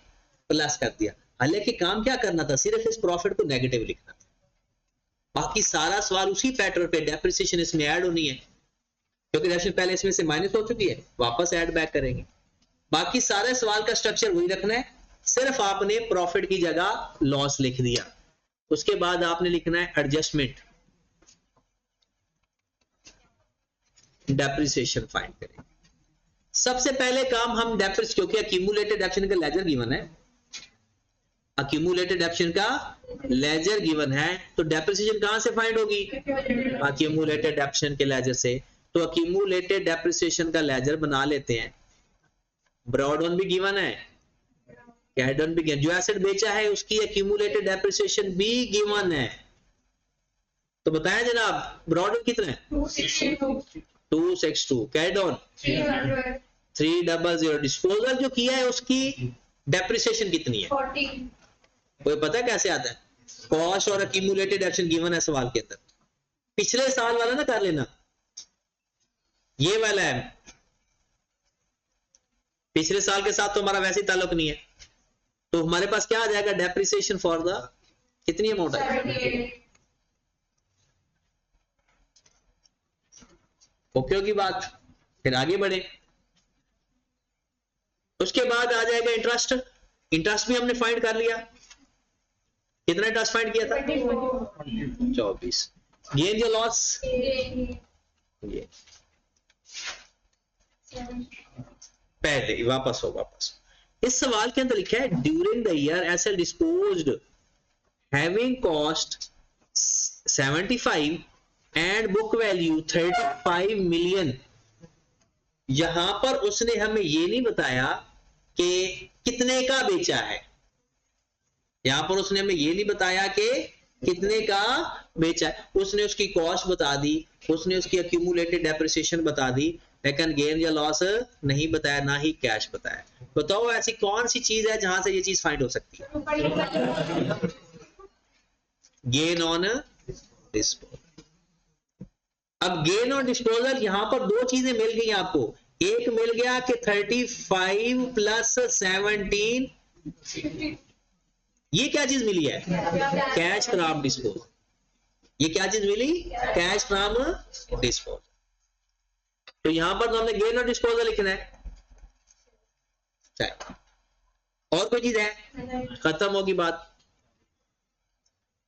प्लस कर दिया। हालांकि काम क्या करना था, सिर्फ इस प्रॉफिट को नेगेटिव लिखना था, बाकी सारा सवाल उसी पैटर्न पे डेप्रिसिएशन इसमें ऐड होनी है, क्योंकि डेप्रिसिएशन पहले इसमें से माइनस हो चुकी है, वापस ऐड बैक करेंगे। बाकी सारे सवाल का स्ट्रक्चर वही रखना है, सिर्फ आपने प्रॉफिट की जगह लॉस लिख दिया। उसके बाद आपने लिखना है एडजस्टमेंट, डेप्रिसिएशन फाइंड करेंगे। सबसे पहले काम हम डेप्रिस, क्योंकि अक्यूमुलेटेड डेप्रिसिएशन का लेजर गिवन है, अक्यूमुलेटेड डेप्रिसिएशन का लेजर गिवन है, तो डेप्रिसिएशन कहां से फाइंड होगी, अक्यूमुलेटेड डेप्रिसिएशन के लेजर से। तो अक्यूमुलेटेड डेप्रिसिएशन का लेजर बना लेते हैं। ब्रॉड वन भी गिवन है, कैड वन भी गिवन, जो एसेट बेचा है उसकी अक्यूमुलेटेड डेप्रिसिएशन भी गिवन है। तो बताएं जनाब, ब्रॉड वन कितना है 262, कैड ऑन 300, डिस्पोजल जो किया है उसकी डेप्रिसिएशन कितनी है 40। कोई पता है कैसे आता है, कॉस्ट और अक्यूमुलेटेड डेप्रिसिएशन गिवन है सवाल के अंदर। पिछले साल वाला ना कर लेना, ये वाला है, पिछले साल के साथ तो हमारा वैसे ही ताल्लुक नहीं है, तो हमारे पास क्या आ जाएगा, डेप्रिसिएशन फॉर द कितनी अमाउंट है, ओके होगी बात। फिर आगे बढ़े, उसके बाद आ जाएगा इंटरेस्ट। इंटरेस्ट भी हमने फाइंड कर लिया, कितना इंटरेस्ट फाइंड किया था 24। गेन या लॉस, ये पहले वापस हो, वापस इस सवाल के अंदर लिखा है during the year asset disposed having cost 75 and book value 35 million. यहां पर उसने हमें ये नहीं बताया कि कितने का बेचा है, यहां पर उसने हमें ये नहीं बताया कि कितने का बेचा है, उसने उसकी कॉस्ट बता दी, उसने उसकी अक्यूमुलेटेड डेप्रिसिएशन बता दी, लेकिन गेन या लॉस नहीं बताया, ना ही कैश बताया। बताओ ऐसी कौन सी चीज है जहां से ये चीज फाइंड हो सकती है, गेन ऑन डिस्पोजल। अब गेन ऑन डिस्पोजल यहां पर दो चीजें मिल गई आपको, एक मिल गया कि 35 प्लस 17, ये क्या चीज मिली है, कैश फ्रॉम डिस्पोजल। ये क्या चीज मिली, कैश फ्रॉम डिस्पोजल। तो यहां पर तो हमने गेन और डिस्पोजल लिखना है, और कोई चीज है, खत्म होगी बात।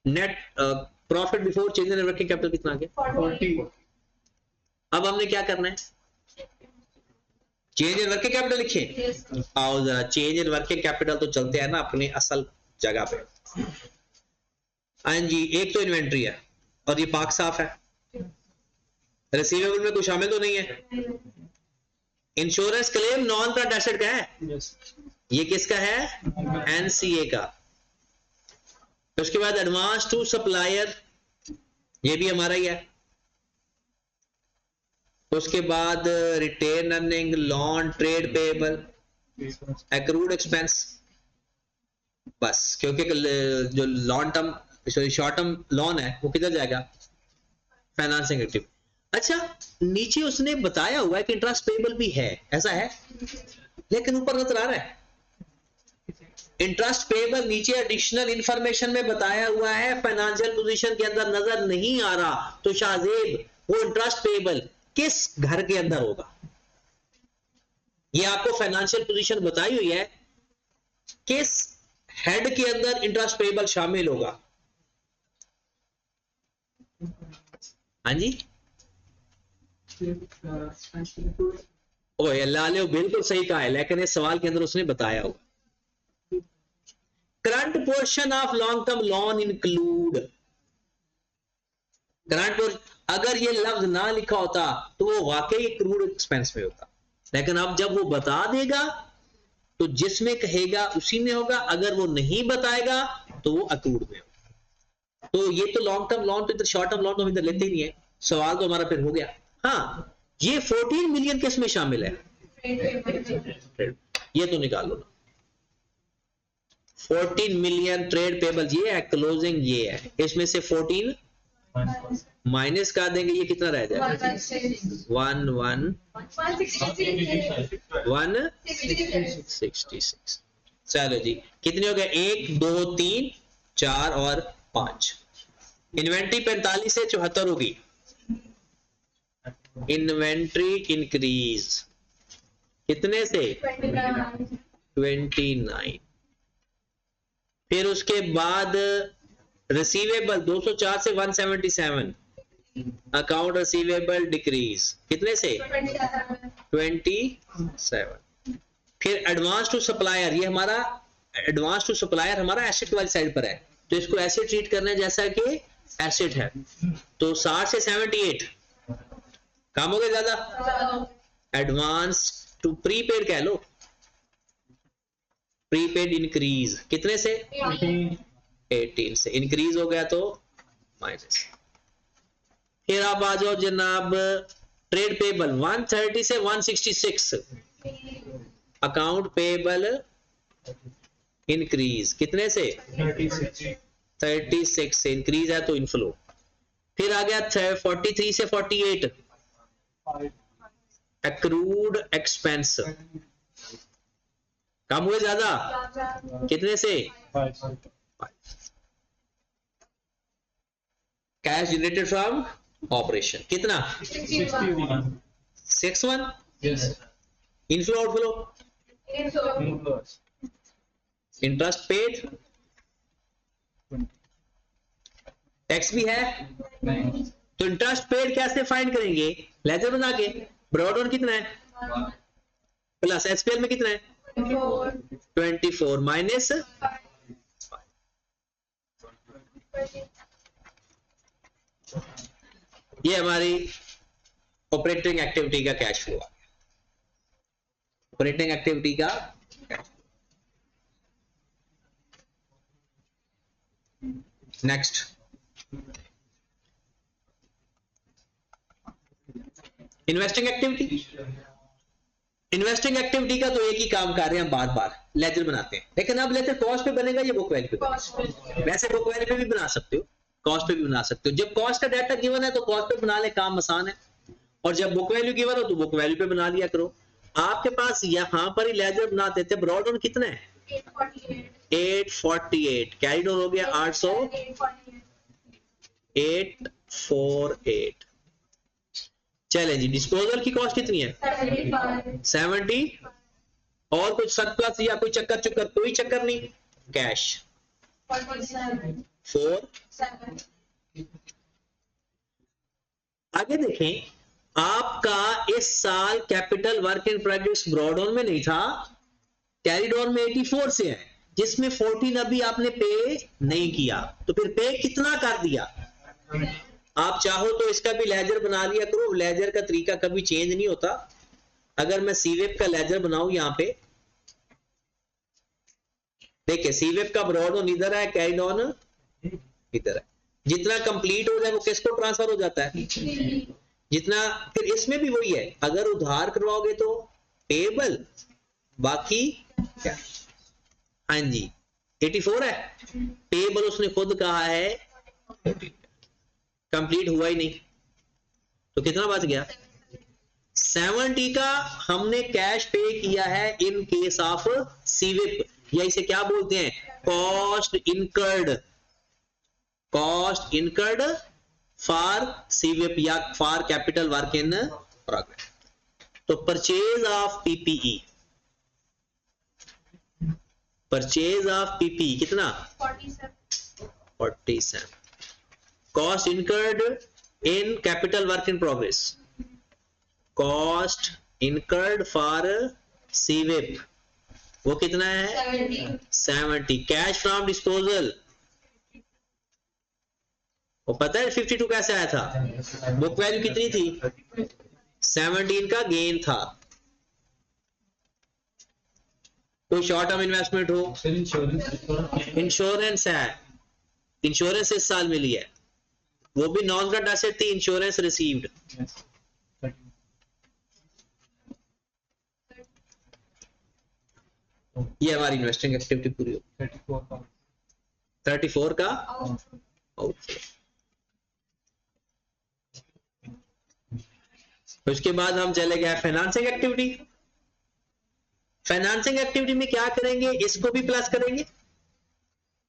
Net profit before change in working capital कितना आ गया 40। अब हमने क्या करना है, चेंज इन वर्किंग कैपिटल लिखे। आओ जरा चेंज इन वर्किंग कैपिटल तो चलते हैं ना अपने असल जगह पे। हाँ जी, एक तो इन्वेंट्री है और ये पाक साफ है, रिसीवेबल में कुछ शामिल तो नहीं है। Insurance claim non current asset का है, ये किसका है, एनसीए का। उसके बाद एडवांस टू सप्लायर, ये भी हमारा ही है। उसके बाद retained earning, loan, trade payable, accrued expense, बस क्योंकि जो long term short term loan है वो किधर जाएगा, फाइनेंसिंग एक्टिव। अच्छा, नीचे उसने बताया हुआ है कि इंटरेस्ट पेबल भी है, ऐसा है, लेकिन ऊपर नजर आ रहा है इंटरेस्ट पेबल, नीचे एडिशनल इंफॉर्मेशन में बताया हुआ है, फाइनेंशियल पोजीशन के अंदर नजर नहीं आ रहा। तो शाहजेब, वो इंटरेस्ट पेबल किस घर के अंदर होगा, ये आपको फाइनेंशियल पोजीशन बताई हुई है, किस हेड के अंदर इंटरेस्ट पेबल शामिल होगा? हाँ जी, ओए लाले बिल्कुल सही कहा है, लेकिन इस सवाल के अंदर उसने बताया होगा current portion of long term loan include. Current portion, अगर ये लफ्ज ना लिखा होता तो वो वाकई क्रूड एक्सपेंस में होता, लेकिन अब जब वो बता देगा तो जिसमें कहेगा उसी में होगा, अगर वो नहीं बताएगा तो वो अक्रूड में होगा। तो ये तो लॉन्ग टर्म लोन, तो इधर शॉर्ट टर्म लोन तो हम इधर लेते ही नहीं है, सवाल तो हमारा फिर हो गया। हाँ, ये 14 मिलियन किस में शामिल है? ये तो निकाल लो ना, 14 मिलियन ट्रेड पेबल ये है, क्लोजिंग ये है, इसमें से 14 माइनस कर देंगे, ये कितना रह जाएगा? 166। चलो जी, कितने हो गए? 1 2 3 4 और 5। इन्वेंट्री 45 से 74 होगी। इन्वेंट्री इंक्रीज कितने से? 29। फिर उसके बाद रिसीवेबल 204 से 177। अकाउंट रिसीवेबल डिक्रीज कितने से? 27। फिर एडवांस टू सप्लायर, ये हमारा एडवांस टू सप्लायर हमारा एसेट वाली साइड पर है, तो इसको ऐसे ट्रीट करना है जैसा कि एसेट है। तो 60 से 78 काम हो गया ज्यादा। एडवांस टू प्रीपेड कह लो, प्रीपेड इंक्रीज कितने से? 18 से इंक्रीज हो गया तो माइनस। फिर आप आ जाओ जनाब ट्रेड पेबल 130 से 166। अकाउंट पेबल इंक्रीज कितने से? 36 से इंक्रीज है तो इनफ्लो। फिर आ गया 43 से 48 एक्रूड एक्सपेंस, कम हुए ज्यादा? कितने से? कैश जनरेटेड फ्रॉम ऑपरेशन कितना? 61। Inflow outflow? Interest paid, tax भी है, तो इंटरेस्ट पेड कैसे फाइंड करेंगे? लेजर बना के। ब्रॉड कितना है? प्लस एसपीएल में कितना है? 24 माइनस। ये हमारी ऑपरेटिंग एक्टिविटी का कैश फ्लो आ गया। ऑपरेटिंग एक्टिविटी का next investing activity. Investing activity का तो एक ही काम कर रहे हैं, बार बार लेजर बनाते हैं, लेकिन अब लेजर कॉस्ट पे बनेगा या बुक वैल्यू पे? वैसे बुक वैल्यू पे भी बना सकते हो, कॉस्ट पे भी बना सकते हो। जब कॉस्ट का डाटा गिवन है तो कॉस्ट पे बना ले, काम आसान है, और जब बुक वैल्यू गिवन हो तो बुक वैल्यू पे बना लिया करो। आपके पास यहां पर ही लेजर बनाते थे। ब्रॉड ऑन कितना है? 848। कैरिड हो गया 848। चलें जी, डिस्पोजल की कॉस्ट कितनी है? 70। और कुछ सरप्लस या कोई चक्कर चुक्कर? कोई चक्कर नहीं। कैश 4। आगे देखें, आपका इस साल कैपिटल वर्क इन प्रोग्रेस ब्रॉडऑन में नहीं था, कैरिड ऑन में 84 से है, जिसमें 14 अभी आपने पे नहीं किया, तो फिर पे कितना कर दिया? आप चाहो तो इसका भी लेजर बना लिया करो, लेजर का तरीका कभी चेंज नहीं होता। अगर मैं सीवेप का लेजर बनाऊं, यहां पे देखिए सीवेप का ब्रॉड ऑन इधर है, कैरिड ऑन इधर है। जितना कंप्लीट हो जाए वो किसको ट्रांसफर हो जाता है? जितना। फिर इसमें भी वही है, अगर उधार करवाओगे तो पेबल, बाकी क्या? हाँ जी, 84 है। पेबल उसने खुद कहा है कंप्लीट हुआ ही नहीं, तो कितना बच गया? 70 का हमने कैश पे किया है इन केस ऑफ सीविप, या इसे क्या बोलते हैं? Cost incurred. Cost incurred for सीविप या for capital work in progress. तो purchase of PPE purchase of PP कितना 47 cost incurred in capital work in progress cost incurred for सीविप वो कितना है 70 कैश फ्रॉम डिस्पोजल वो पता है 52 कैसे आया था बुक वैल्यू कितनी थी 17 का गेन था कोई शॉर्ट टर्म इन्वेस्टमेंट हो इंश्योरेंस है इंश्योरेंस इस साल मिली है वो भी नॉन करंट एसेट थी इंश्योरेंस रिसीव्ड ये हमारी इन्वेस्टिंग एक्टिविटी पूरी हो 34 का आउटफ्लो उसके बाद हम चले गए फाइनेंसिंग एक्टिविटी फाइनेंसिंग एक्टिविटी में क्या करेंगे इसको भी प्लस करेंगे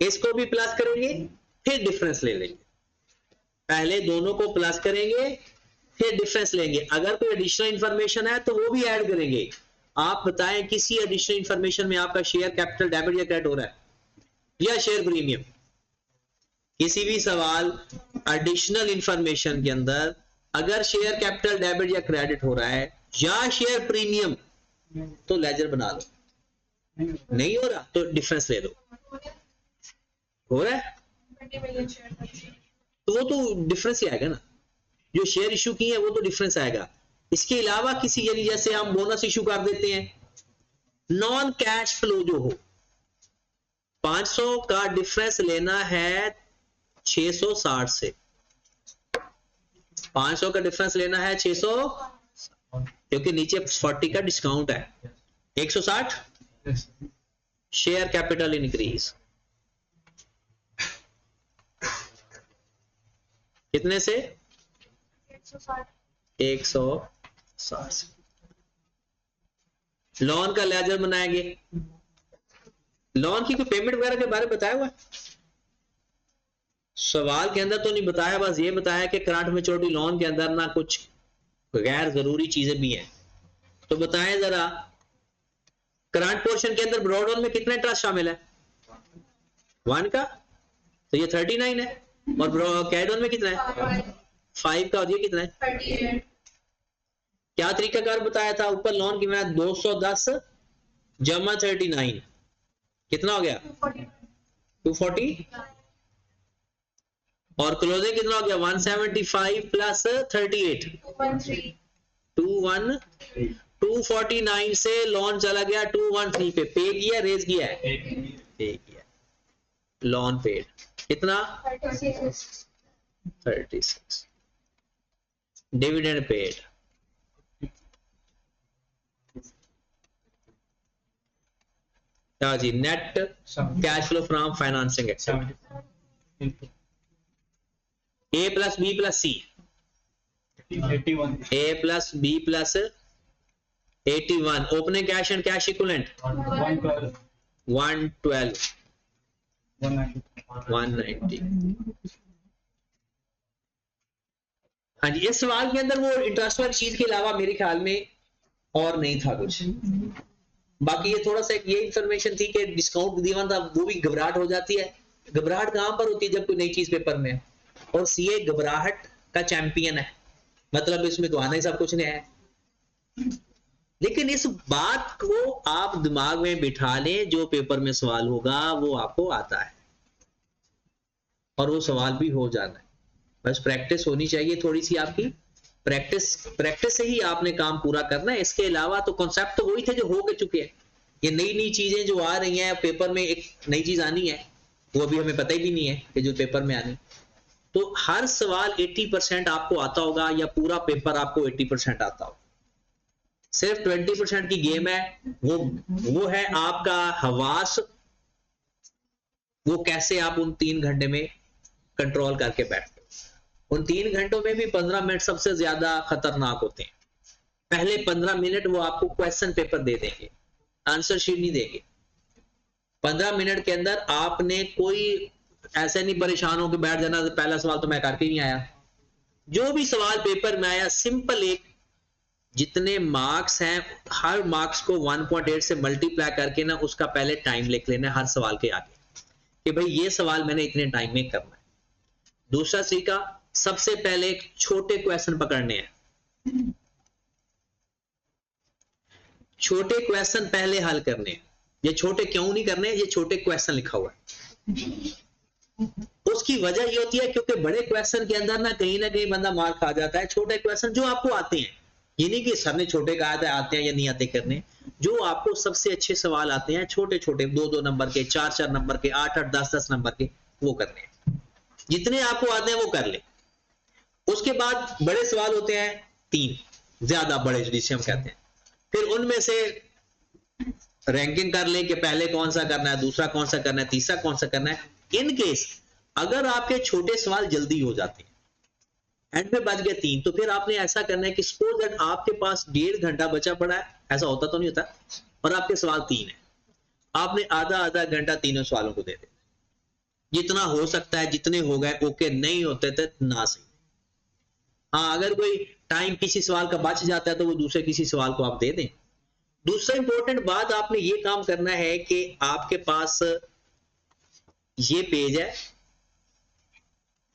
इसको भी प्लस करेंगे फिर डिफरेंस ले लेंगे पहले दोनों को प्लस करेंगे फिर डिफरेंस लेंगे अगर कोई एडिशनल इंफॉर्मेशन है तो वो भी ऐड करेंगे आप बताएं किसी एडिशनल इंफॉर्मेशन में आपका शेयर कैपिटल डेबिट या क्रेडिट हो रहा है या शेयर प्रीमियम किसी भी सवाल एडिशनल इंफॉर्मेशन के अंदर अगर शेयर कैपिटल डेबिट या क्रेडिट हो रहा है या शेयर प्रीमियम तो लेजर बना लो नहीं हो रहा तो डिफरेंस ले लो हो रहा है तो वो तो डिफरेंस ही आएगा ना जो शेयर इशू किए हैं वो तो डिफरेंस आएगा इसके अलावा किसी यानी जैसे हम बोनस इशू कर देते हैं नॉन कैश फ्लो जो हो 500 का डिफरेंस लेना है 660 से 500 का डिफरेंस लेना है 600 क्योंकि नीचे 40 का डिस्काउंट है 160 शेयर कैपिटल इंक्रीज कितने से 160 लोन का लेजर बनाएंगे लोन की कोई पेमेंट वगैरह के बारे में बताया हुआ सवाल के अंदर तो नहीं बताया बस ये बताया कि करंट मैच्योरिटी लोन के अंदर ना कुछ गैर जरूरी चीजें भी हैं तो बताएं जरा करंट पोर्शन के अंदर ब्रॉड लोन में कितना इंटरेस्ट शामिल है 1 का तो ये 39 है और कैड लोन में कितना है 5 का और ये कितना है 38 क्या तरीकाकार बताया था ऊपर लोन की मैं 210 जमा 39 कितना हो गया 240 और क्लोजिंग कितना हो गया 175 प्लस 38 249 से लोन चला गया 213 पे पे किया रेज किया है पे किया लोन पेड कितना 36 डिविडेंड पेड क्या जी net cash flow from financing activity A plus B plus C 81 A plus B plus 81 opening cash and cash equivalent 112 190 हाँ जी इस सवाल के अंदर वो इंटरेस्ट वाली चीज के अलावा मेरे ख्याल में और नहीं था कुछ बाकी ये थोड़ा सा ये इंफॉर्मेशन थी कि डिस्काउंट दिया था वो भी घबराहट हो जाती है घबराहट कहां पर होती है जब कोई नई चीज पेपर में है और सीए घबराहट का चैंपियन है मतलब इसमें तो आना ही सब कुछ नहीं है लेकिन इस बात को आप दिमाग में बिठा लें जो पेपर में सवाल होगा वो आपको आता है और वो सवाल भी हो जाना है बस प्रैक्टिस होनी चाहिए थोड़ी सी आपकी प्रैक्टिस से ही आपने काम पूरा करना है इसके अलावा तो कॉन्सेप्ट तो वही थे जो हो के चुके हैं ये नई नई चीजें जो आ रही हैं पेपर में एक नई चीज आनी है वो अभी हमें पता ही भी नहीं है कि जो पेपर में आनी तो हर सवाल 80% आपको आता होगा या पूरा पेपर आपको 80% आता होगा सिर्फ 20% की गेम है वो है आपका हवास वो कैसे आप उन 3 घंटे में कंट्रोल करके बैठते उन 3 घंटों में भी 15 मिनट सबसे ज्यादा खतरनाक होते हैं पहले 15 मिनट वो आपको क्वेश्चन पेपर दे देंगे आंसर शीट नहीं देंगे 15 मिनट के अंदर आपने कोई ऐसे नहीं परेशान हो के बैठ जाना पहला सवाल तो मैं करके नहीं आया जो भी सवाल पेपर में आया सिंपल एक जितने मार्क्स हैं हर मार्क्स को 1.8 से मल्टीप्लाई करके ना उसका पहले टाइम लिख लेना है हर सवाल के आगे कि भाई ये सवाल मैंने इतने टाइम में करना है। दूसरा तरीका, सबसे पहले एक छोटे क्वेश्चन पकड़ने हैं, छोटे क्वेश्चन पहले हल करने हैं। ये छोटे क्यों नहीं करने, ये छोटे क्वेश्चन लिखा हुआ है। उसकी वजह ये होती है क्योंकि बड़े क्वेश्चन के अंदर ना कहीं बंदा मार खा जाता है। छोटे क्वेश्चन जो आपको आते हैं, ये नहीं कि सर ने छोटे कहा था आते हैं या नहीं आते करने, जो आपको सबसे अच्छे सवाल आते हैं छोटे छोटे 2-2 नंबर के, 4-4 नंबर के, 8-8 10-10 नंबर के, वो करने हैं। जितने आपको आते हैं वो कर ले। उसके बाद बड़े सवाल होते हैं 3, ज्यादा बड़े जिसे हम कहते हैं, फिर उनमें से रैंकिंग कर ले कि पहले कौन सा करना है, दूसरा कौन सा करना है, तीसरा कौन सा करना है। इन केस अगर आपके छोटे सवाल जल्दी हो जाते हैं, एंड में बच गए 3, तो फिर आपने ऐसा करना है कि सपोज दैट आपके पास 1.5 घंटा बचा पड़ा है, ऐसा होता तो नहीं होता, और आपके सवाल 3 है, आपने आधा घंटा तीनों सवालों को दे दे, जितना हो सकता है, जितने हो गए ओके, नहीं होते थे ना सही। हाँ, अगर कोई टाइम किसी सवाल का बच जाता है तो वो दूसरे किसी सवाल को आप दे दें। दूसरा इंपॉर्टेंट बात आपने ये काम करना है कि आपके पास ये पेज है,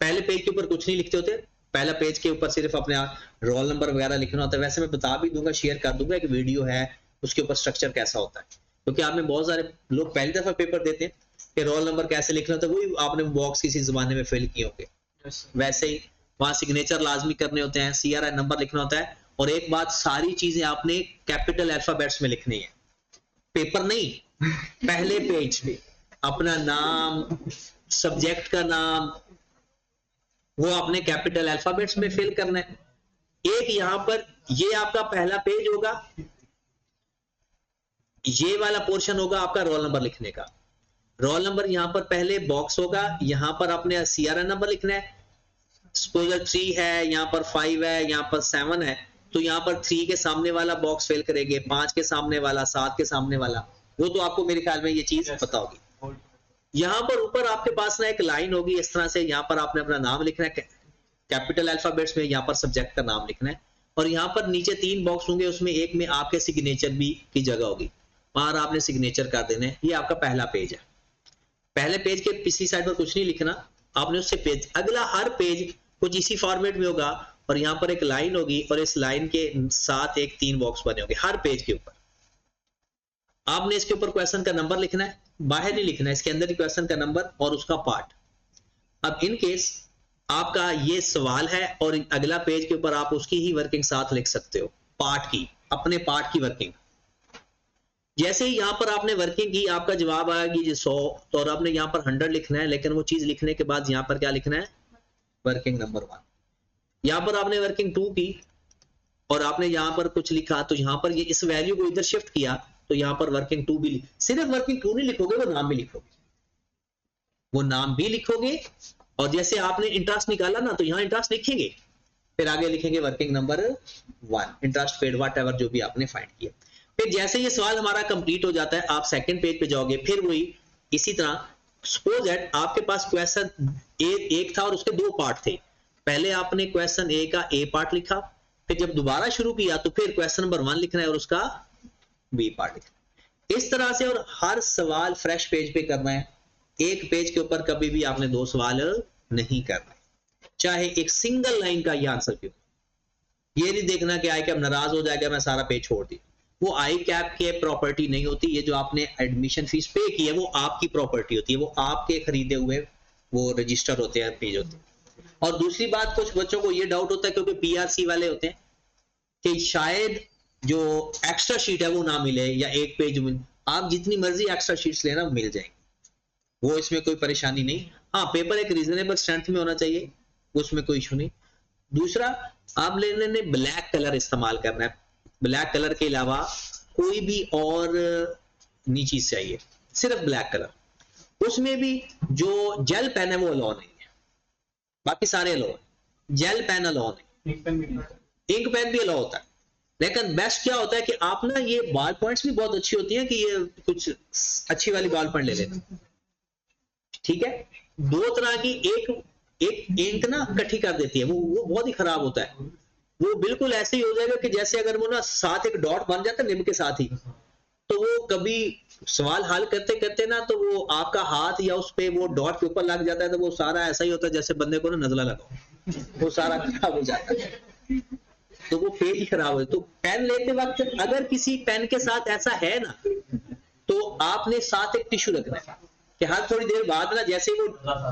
पहले पेज के ऊपर कुछ नहीं लिखते होते, पहला पेज के ऊपर सिर्फ अपने रोल नंबर वगैरह लिखना होता है। वैसे मैं बता भी दूंगा, शेयर कर दूंगा, एक वीडियो है उसके ऊपर स्ट्रक्चर कैसा होता है, क्योंकि आप में बहुत सारे लोग पहली दफा पेपर देते हैं कि रोल नंबर कैसे लिखना होता है, वही आपने बॉक्स किसी जमाने में फिल किए होंगे। वैसे ही वहां सिग्नेचर लाजमी करने होते हैं, CRI नंबर लिखना होता है, और एक बात, सारी चीजें आपने कैपिटल अल्फाबेट्स में लिखनी है, पेपर नहीं, पहले पेज पे अपना नाम, सब्जेक्ट का नाम, वो आपने कैपिटल अल्फाबेट्स में फिल करना है। एक यहां पर ये आपका पहला पेज होगा, ये वाला पोर्शन होगा आपका रोल नंबर लिखने का। रोल नंबर यहां पर पहले बॉक्स होगा, यहां पर आपने CRI नंबर लिखना है। सपोज 3 है, यहां पर 5 है, यहां पर 7 है, तो यहां पर 3 के सामने वाला बॉक्स फिल करेंगे, 5 के सामने वाला, 7 के सामने वाला, वो तो आपको मेरे ख्याल में ये चीज पता होगी। यहां पर ऊपर आपके पास ना एक लाइन होगी इस तरह से, यहां पर आपने अपना नाम लिखना है कैपिटल अल्फाबेट्स में, यहां पर सब्जेक्ट का नाम लिखना है, और यहां पर नीचे 3 बॉक्स होंगे, उसमें एक में आपके सिग्नेचर भी की जगह होगी, वहां आपने सिग्नेचर कर देना है। ये आपका पहला पेज है। पहले पेज के पिछली साइड पर कुछ नहीं लिखना, आपने उससे पेज, अगला हर पेज कुछ इसी फॉर्मेट में होगा, और यहां पर एक लाइन होगी, और इस लाइन के साथ एक 3 बॉक्स बने होंगे हर पेज के ऊपर। आपने इसके ऊपर क्वेश्चन का नंबर लिखना है, बाहर नहीं लिखना है, इसके अंदर ही क्वेश्चन का नंबर और उसका पार्ट। अब इन केस आपका ये सवाल है और अगला पेज के ऊपर आप उसकी ही वर्किंग साथ लिख सकते हो, पार्ट की, अपने पार्ट की वर्किंग। जैसे ही यहां पर आपने वर्किंग की, आपका जवाब आएगी 100, तो और आपने यहां पर 100 लिखना है, लेकिन वो चीज लिखने के बाद यहां पर क्या लिखना है, वर्किंग नंबर 1। यहां पर आपने वर्किंग 2 की और आपने यहां पर कुछ लिखा, तो यहां पर ये इस वैल्यू को इधर शिफ्ट किया, तो यहां पर वर्किंग 2 भी, सिर्फ वर्किंग 2 नहीं लिखोगे, वो नाम भी लिखोगे, वो नाम भी लिखोगे। और जैसे आपने इंटरेस्ट निकाला ना, तो यहां इंटरेस्ट लिखेंगे, फिर आगे लिखेंगे working number 1, interest paid what ever जो भी आपने फाइंड किया। फिर जैसे ये सवाल हमारा कंप्लीट हो जाता है, आप सेकंड पेज पे जाओगे, फिर वही इसी तरह, सपोज दैट आपके पास क्वेश्चन एक था और उसके 2 पार्ट थे, पहले आपने क्वेश्चन ए का ए पार्ट लिखा, फिर जब दोबारा शुरू किया तो फिर क्वेश्चन नंबर 1 लिखना है और उसका बी पार्ट लिखना, इस तरह से। और हर सवाल फ्रेश पेज पे करना है, एक पेज के ऊपर कभी भी आपने 2 सवाल नहीं करना, चाहे एक सिंगल लाइन का ये आंसर क्यों। ये नहीं देखना कि आई कैप नाराज हो जाएगा मैं सारा पेज छोड़ दी, वो आई कैप के प्रॉपर्टी नहीं होती। ये जो आपने एडमिशन फीस पे की है वो आपकी प्रॉपर्टी होती है, वो आपके खरीदे हुए वो रजिस्टर होते हैं, पेज होते हैं। और दूसरी बात, कुछ बच्चों को ये डाउट होता है क्योंकि PRC वाले होते हैं कि शायद जो एक्स्ट्रा शीट है वो ना मिले या एक पेज मिले, आप जितनी मर्जी एक्स्ट्रा शीट्स लेना मिल जाएंगे, वो इसमें कोई परेशानी नहीं। हाँ, पेपर एक रीजनेबल स्ट्रेंथ में होना चाहिए, उसमें कोई इशू नहीं। दूसरा, आप लेने ने ब्लैक कलर इस्तेमाल करना है, ब्लैक कलर के अलावा कोई भी और नहीं चीज चाहिए, सिर्फ ब्लैक कलर। उसमें भी जो जेल पेन है वो अलाउ नहीं है, बाकी सारे अलाउ है, जेल पेन अलाउ नहीं, इंक पेन भी अलाउ होता है। लेकिन बेस्ट क्या होता है कि आप ना, ये बॉल पॉइंट्स भी बहुत अच्छी होती हैं कि ये कुछ अच्छी वाली बॉल पॉइंट ले लेते, ठीक है। 2 तरह की, एक इंक ना इकट्ठी कर देती है, वो बहुत ही खराब होता है, वो बिल्कुल ऐसे ही हो जाएगा कि जैसे अगर वो ना साथ एक डॉट बन जाता है निब के साथ ही, तो वो कभी सवाल हल करते करते ना तो वो आपका हाथ या उस पे वो डॉट के ऊपर लग जाता है, तो वो सारा ऐसा ही होता है जैसे बंदे को ना नजला लगाओ, वो सारा खराब हो जाता है, तो वो पेज ही खराब हो। तो पेन लेते वक्त अगर किसी पेन के साथ ऐसा है ना, तो आपने साथ एक टिश्यू रखना है कि हर थोड़ी देर बाद ना जैसे ही वो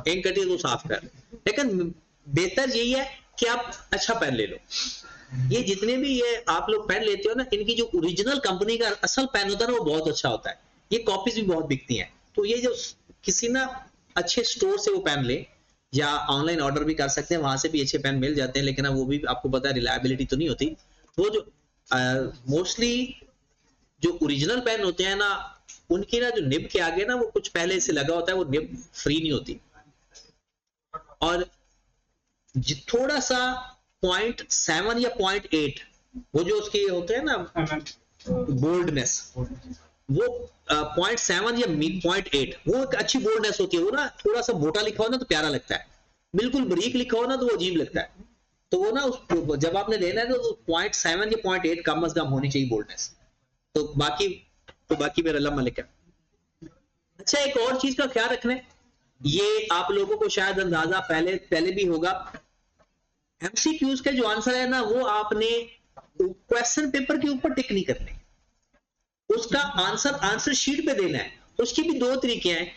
इंक कटी वो साफ कर। लेकिन बेहतर यही है कि आप अच्छा पेन ले लो। ये जितने भी ये आप लोग पेन लेते हो ना, इनकी जो ओरिजिनल कंपनी का असल पेन होता है ना, वो बहुत अच्छा होता है। ये कॉपीज भी बहुत बिकती हैं। तो ये जो किसी ना अच्छे स्टोर से वो पेन ले, या ऑनलाइन ऑर्डर भी कर सकते हैं, वहां से भी अच्छे पेन मिल जाते हैं, लेकिन अब वो भी आपको पता है रिलायबिलिटी तो नहीं होती। वो जो मोस्टली जो ओरिजिनल पेन होते हैं ना, उनकी ना जो निब के आगे ना वो कुछ पहले से लगा होता है, वो निब फ्री नहीं होती, और थोड़ा सा 0.7 या 0.8 वो जो उसके होते हैं ना बोल्डनेस, वो 0.7 या 0.8 वो एक अच्छी बोल्डनेस होती है। वो ना थोड़ा सा मोटा लिखा हो ना तो प्यारा लगता है, बिल्कुल बारीक लिखा हो ना तो वो अजीब लगता है। तो वो ना उस जब आपने लेना है तो 0.7 या 0.8 कम अज कम होनी चाहिए बोल्डनेस। तो बाकी मेरा अल्लाह मलिक है। अच्छा, एक और चीज का ख्याल रखना है, ये आप लोगों को शायद अंदाजा पहले भी होगा, एमसीक्यूज के जो आंसर है ना, वो आपने क्वेश्चन पेपर के ऊपर टिक नहीं करने, उसका आंसर शीट पे देना है। उसके भी दो तरीके हैं।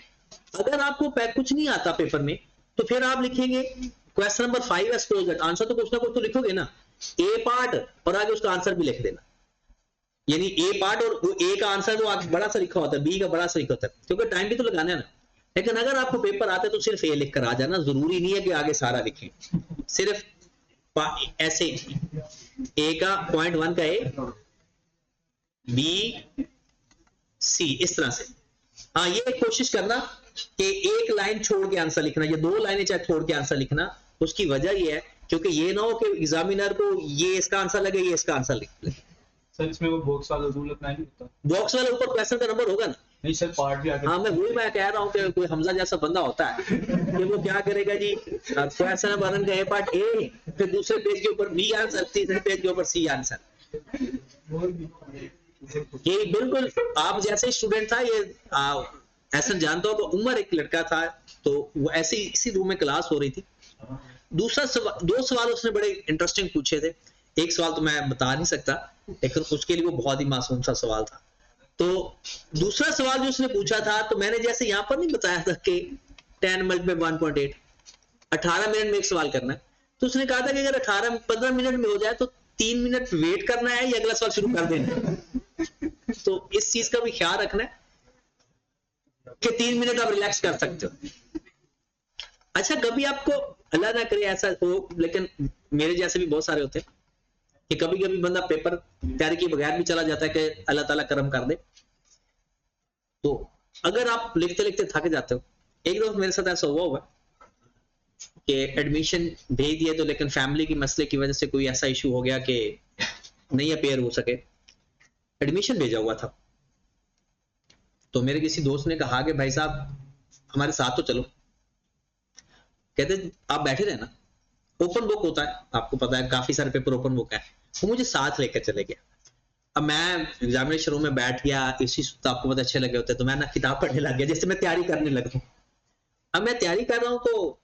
अगर आपको कुछ नहीं आता पेपर में, तो फिर आप लिखेंगे क्वेश्चन नंबर 5 है सपोज दैट, आंसर तो कुछ ना कुछ तो लिखोगे ना, ए पार्ट और आगे उसका आंसर भी लिख देना। यानी ए पार्ट और ए का आंसर तो बड़ा सा लिखा होता है, बी का बड़ा सा लिखा होता है, क्योंकि टाइम भी तो लगाना है ना। लेकिन अगर आपको पेपर आता है तो सिर्फ ए लिख कर आ जाना, जरूरी नहीं है कि आगे सारा लिखें, सिर्फ ऐसे ए का 0.1 का ए, बी सी, इस तरह से। हाँ, ये कोशिश करना कि एक लाइन छोड़ के आंसर लिखना, या 2 लाइनें चाहे छोड़ के आंसर लिखना। उसकी वजह ये है क्योंकि ये ना हो कि एग्जामिनर को ये इसका आंसर लगे, ये इसका आंसर लिखे। सर इसमें वो बॉक्स वाला रूल अपना नहीं होता? बॉक्स वाले ऊपर क्वेश्चन का नंबर होगा ना? नहीं सर, पार्ट भी आगे। हाँ, मैं कह रहा हूँ कि कोई हमजा जैसा बंदा होता है कि वो क्या करेगा जी, क्वेश्चन नंबर का ए पार्ट ए, फिर दूसरे पेज के ऊपर बी आंसर, तीसरे पेज के ऊपर सी आंसर। ये बिल्कुल आप जैसे स्टूडेंट था, ये ऐसा जानता हो कि उमर एक लड़का था, तो वो ऐसे इसी रूम में क्लास हो रही थी। दो सवाल उसने बड़े इंटरेस्टिंग पूछे थे। एक सवाल तो मैं बता नहीं सकता, लेकिन उसके लिए वो बहुत ही मासूम सा सवाल था। तो दूसरा सवाल जो उसने पूछा था, तो मैंने जैसे यहाँ पर नहीं बताया था कि 10 मल्टीप्लाई 1.8 18 मिनट में एक सवाल करना है, तो उसने कहा था कि अगर 15 मिनट में हो जाए तो 3 मिनट वेट करना है या अगला सवाल शुरू कर देना है। तो इस चीज का भी ख्याल रखना है कि 3 मिनट आप रिलैक्स कर सकते हो। अच्छा, कभी आपको अल्लाह ना करे ऐसा हो, लेकिन मेरे जैसे भी बहुत सारे होते हैं कि कभी कभी बंदा पेपर तैयारी के बगैर भी चला जाता है कि अल्लाह ताला करम कर दे। तो अगर आप लिखते लिखते थक जाते हो, एक दफा मेरे साथ ऐसा हुआ कि एडमिशन भेज दिया, तो लेकिन फैमिली की मसले की वजह से कोई ऐसा इशू हो गया कि नहीं अपेयर हो सके, एडमिशन भेजा हुआ था। तो मेरे किसी दोस्त ने कहा कि भाई साहब हमारे साथ तो चलो। कहते आप बैठे रहे ना, ओपन बुक होता है, आपको पता है काफी सारे पेपर ओपन बुक है। वो मुझे साथ लेकर चले गया। अब मैं एग्जामिनेशन रूम में बैठ गया, इसी तो आपको बहुत अच्छे लगे होते हैं, तो मैं ना किताब पढ़ने लग गया, जैसे मैं तैयारी करने लगा। अब मैं तैयारी कर रहा हूँ, तो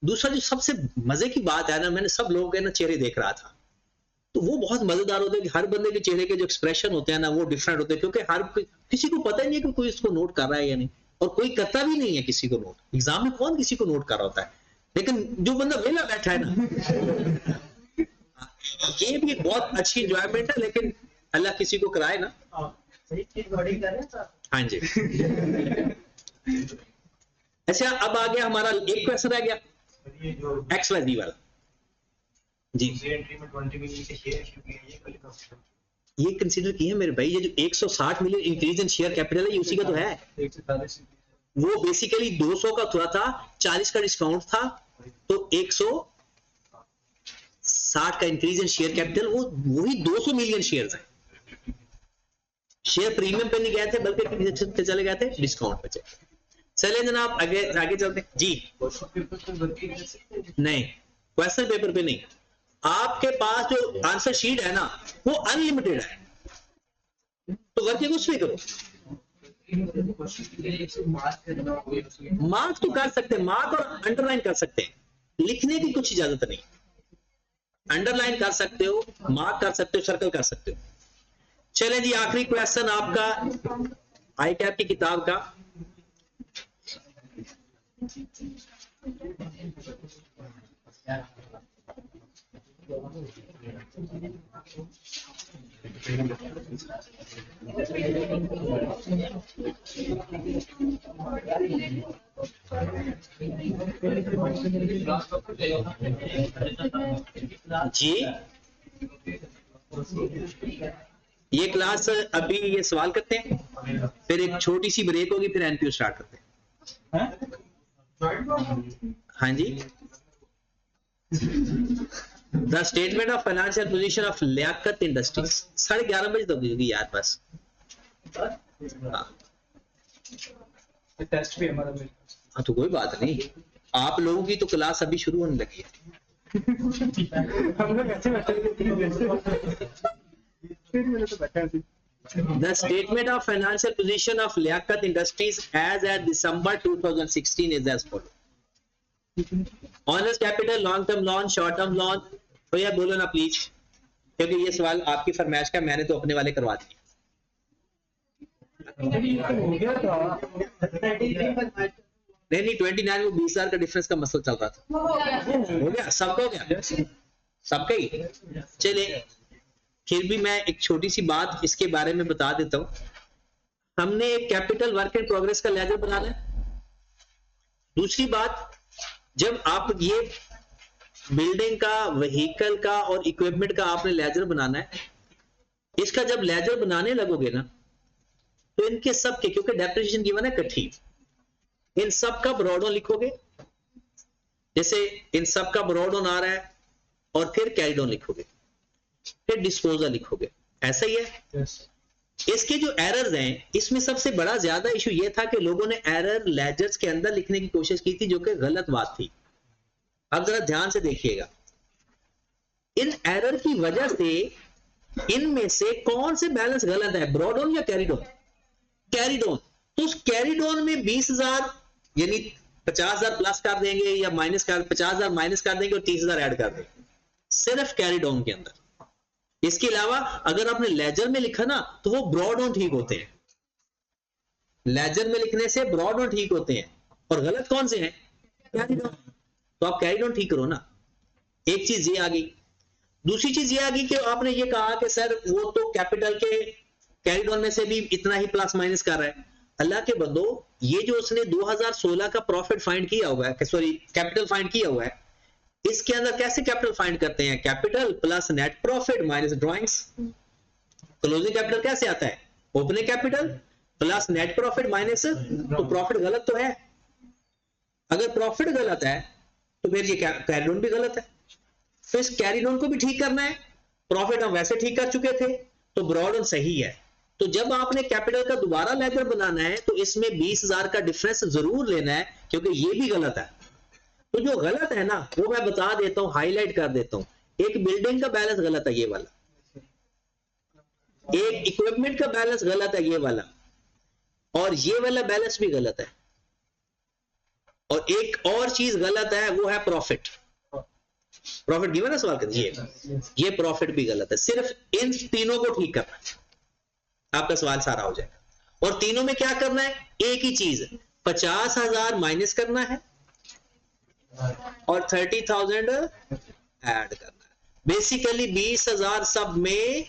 दूसरा जो सबसे मजे की बात है ना, मैंने सब लोगों के ना चेहरे देख रहा था, तो वो बहुत मजेदार होता है कि हर बंदे के चेहरे के जो एक्सप्रेशन होते हैं ना, वो डिफरेंट होते हैं, क्योंकि हर किसी को पता ही नहीं है कि कोई इसको नोट कर रहा है या नहीं, और कोई करता भी नहीं है किसी को नोट। एग्जाम में कौन किसी को नोट कर रहा होता है, लेकिन जो बंदा वेला बैठा है ना, ये भी एक बहुत अच्छी इंजॉयमेंट है, लेकिन अल्लाह किसी को कराए ना। हाँ जी। अच्छा, अब आ गया हमारा एक क्वेश्चन रह गया, एक्स वाई डी वाला जी। ये कंसीडर किया मेरे भाई, ये जो 160 million increase in share capital है, ये उसी का तो है। वो बेसिकली 200 का थोड़ा था, 40 का डिस्काउंट था, तो 160 का इंक्रीज इन शेयर कैपिटल, वो वही 200 मिलियन शेयर है। शेयर प्रीमियम पे नहीं गए थे, बल्कि चले गए थे डिस्काउंट पे। चले जनाब, आगे चलते जी। नहीं, क्वेश्चन पेपर पे नहीं, आपके पास जो आंसर शीट है ना वो अनलिमिटेड है, तो वर्किंग उसमें करो। मार्क तो कर सकते हैं, मार्क और अंडरलाइन कर सकते हैं, लिखने की कुछ इजाजत नहीं। अंडरलाइन कर सकते हो, मार्क कर सकते हो, सर्कल कर सकते हो। चले जी, आखिरी क्वेश्चन आपका आई कैप की किताब का। जी, ये क्लास अभी ये सवाल करते हैं, फिर एक छोटी सी ब्रेक होगी, फिर एनपीओ स्टार्ट करते हैं। हाँ जी, the statement of financial position of Liaquat industries 11:30 बजे तक होगी यार बस। टेस्ट भी हमारा भी। हाँ तो कोई बात नहीं, आप लोगों की तो क्लास अभी शुरू होने लगी है। हम लोग ऐसे बैठे The statement of financial position of Liaquat Industries as at December 2016 is as follows. Honest capital, long term loan, short term loan। तो यार बोलो ना प्लीज, क्योंकि ये सवाल आपकी फरमाइश का, मैंने तो अपने वाले करवा दिए। नहीं 29 में 20,000 का डिफरेंस का मसला चल रहा था। हो गया सबका, हो गया सबका ही। चलिए, फिर भी मैं एक छोटी सी बात इसके बारे में बता देता हूं। हमने एक कैपिटल वर्क इन प्रोग्रेस का लेजर बनाना है। दूसरी बात, जब आप ये बिल्डिंग का, व्हीकल का और इक्विपमेंट का आपने लेजर बनाना है, इसका जब लेजर बनाने लगोगे ना, तो इनके सब के, क्योंकि डेप्रिसिएशन गिवन है इकट्ठी, इन सब का ब्रॉड ऑन लिखोगे। जैसे इन सब का ब्रॉड ऑन आ रहा है, और फिर कैरिड ऑन लिखोगे, फिर डिस्पोजल लिखोगे, ऐसा ही है। yes. इसके जो एरर्स हैं, इसमें सबसे बड़ा ज्यादा इशू ये था कि लोगों ने एरर लेजर्स के अंदर लिखने की कोशिश की थी, जो कि गलत बात थी। अब जरा ध्यान से देखिएगा, इन एरर की वजह से इनमें से कौन से बैलेंस गलत है, ब्रॉड ऑन या कैरिड ऑन? Carried on. तो उस कैरिड ऑन में 20,000 यानी 50,000 प्लस कर देंगे, या माइनस कर 50,000 माइनस कर देंगे और 30,000 ऐड कर देंगे, सिर्फ कैरिड ऑन के अंदर। इसके अलावा अगर आपने लेजर में लिखा ना, तो वो ब्रॉड ऑन ठीक होते हैं। लेजर में लिखने से ब्रॉड ऑन ठीक होते हैं, और गलत कौन से हैं? Carried on. तो आप कैरिड ऑन ठीक करो ना। एक चीज ये आ गई। दूसरी चीज ये आ गई कि आपने ये कहा कि सर वो तो कैपिटल के कैरिड ऑन में से भी इतना ही प्लस माइनस कर रहा है। अल्लाह के बंदो, ये जो उसने 2016 का प्रॉफिट फाइंड किया हुआ है, सॉरी कैपिटल फाइंड किया हुआ है, इसके अंदर कैसे कैपिटल फाइंड करते हैं? Capital plus net profit minus drawings. Closing capital कैसे आता है? Opening capital plus net profit minus, तो प्रॉफिट गलत तो है। अगर प्रॉफिट गलत है तो फिर ये कैरिड ऑन भी गलत है। तो इस कैरिड ऑन को भी ठीक करना है। प्रॉफिट हम वैसे ठीक कर चुके थे, तो ब्रॉड ऑन सही है। तो जब आपने कैपिटल का दोबारा लेजर बनाना है, तो इसमें 20,000 का डिफरेंस जरूर लेना है, क्योंकि ये भी गलत है। तो जो गलत है ना, वो मैं बता देता हूं, हाईलाइट कर देता हूं। एक बिल्डिंग का बैलेंस गलत है, ये वाला। एक इक्विपमेंट का बैलेंस गलत है, ये वाला। और ये वाला बैलेंस भी गलत है। और एक और चीज गलत है, वो है प्रॉफिट। प्रॉफिट गिवन है सवाल कर दीजिए, ये प्रॉफिट भी गलत है। सिर्फ इन तीनों को ठीक करना है, आपका सवाल सारा हो जाएगा। और तीनों में क्या करना है? एक ही चीज, 50,000 माइनस करना है और 30,000 ऐड करना है। बेसिकली 20,000 सब में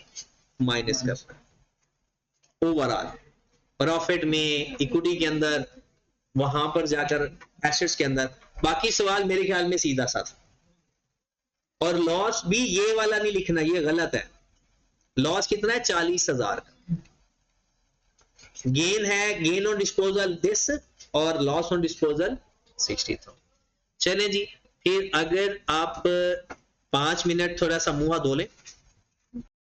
माइनस करना है। ओवरऑल प्रॉफिट में, इक्विटी के अंदर, वहां पर जाकर एसेट्स के अंदर। बाकी सवाल मेरे ख्याल में सीधा सा था। और लॉस भी ये वाला नहीं लिखना, ये गलत है। लॉस कितना है? 40,000 का। गेन है, गेन ऑन डिस्पोजल दिस, और लॉस ऑन डिस्पोजल 60,000। चलें जी, फिर अगर आप 5 मिनट थोड़ा सा मुंह धो लें।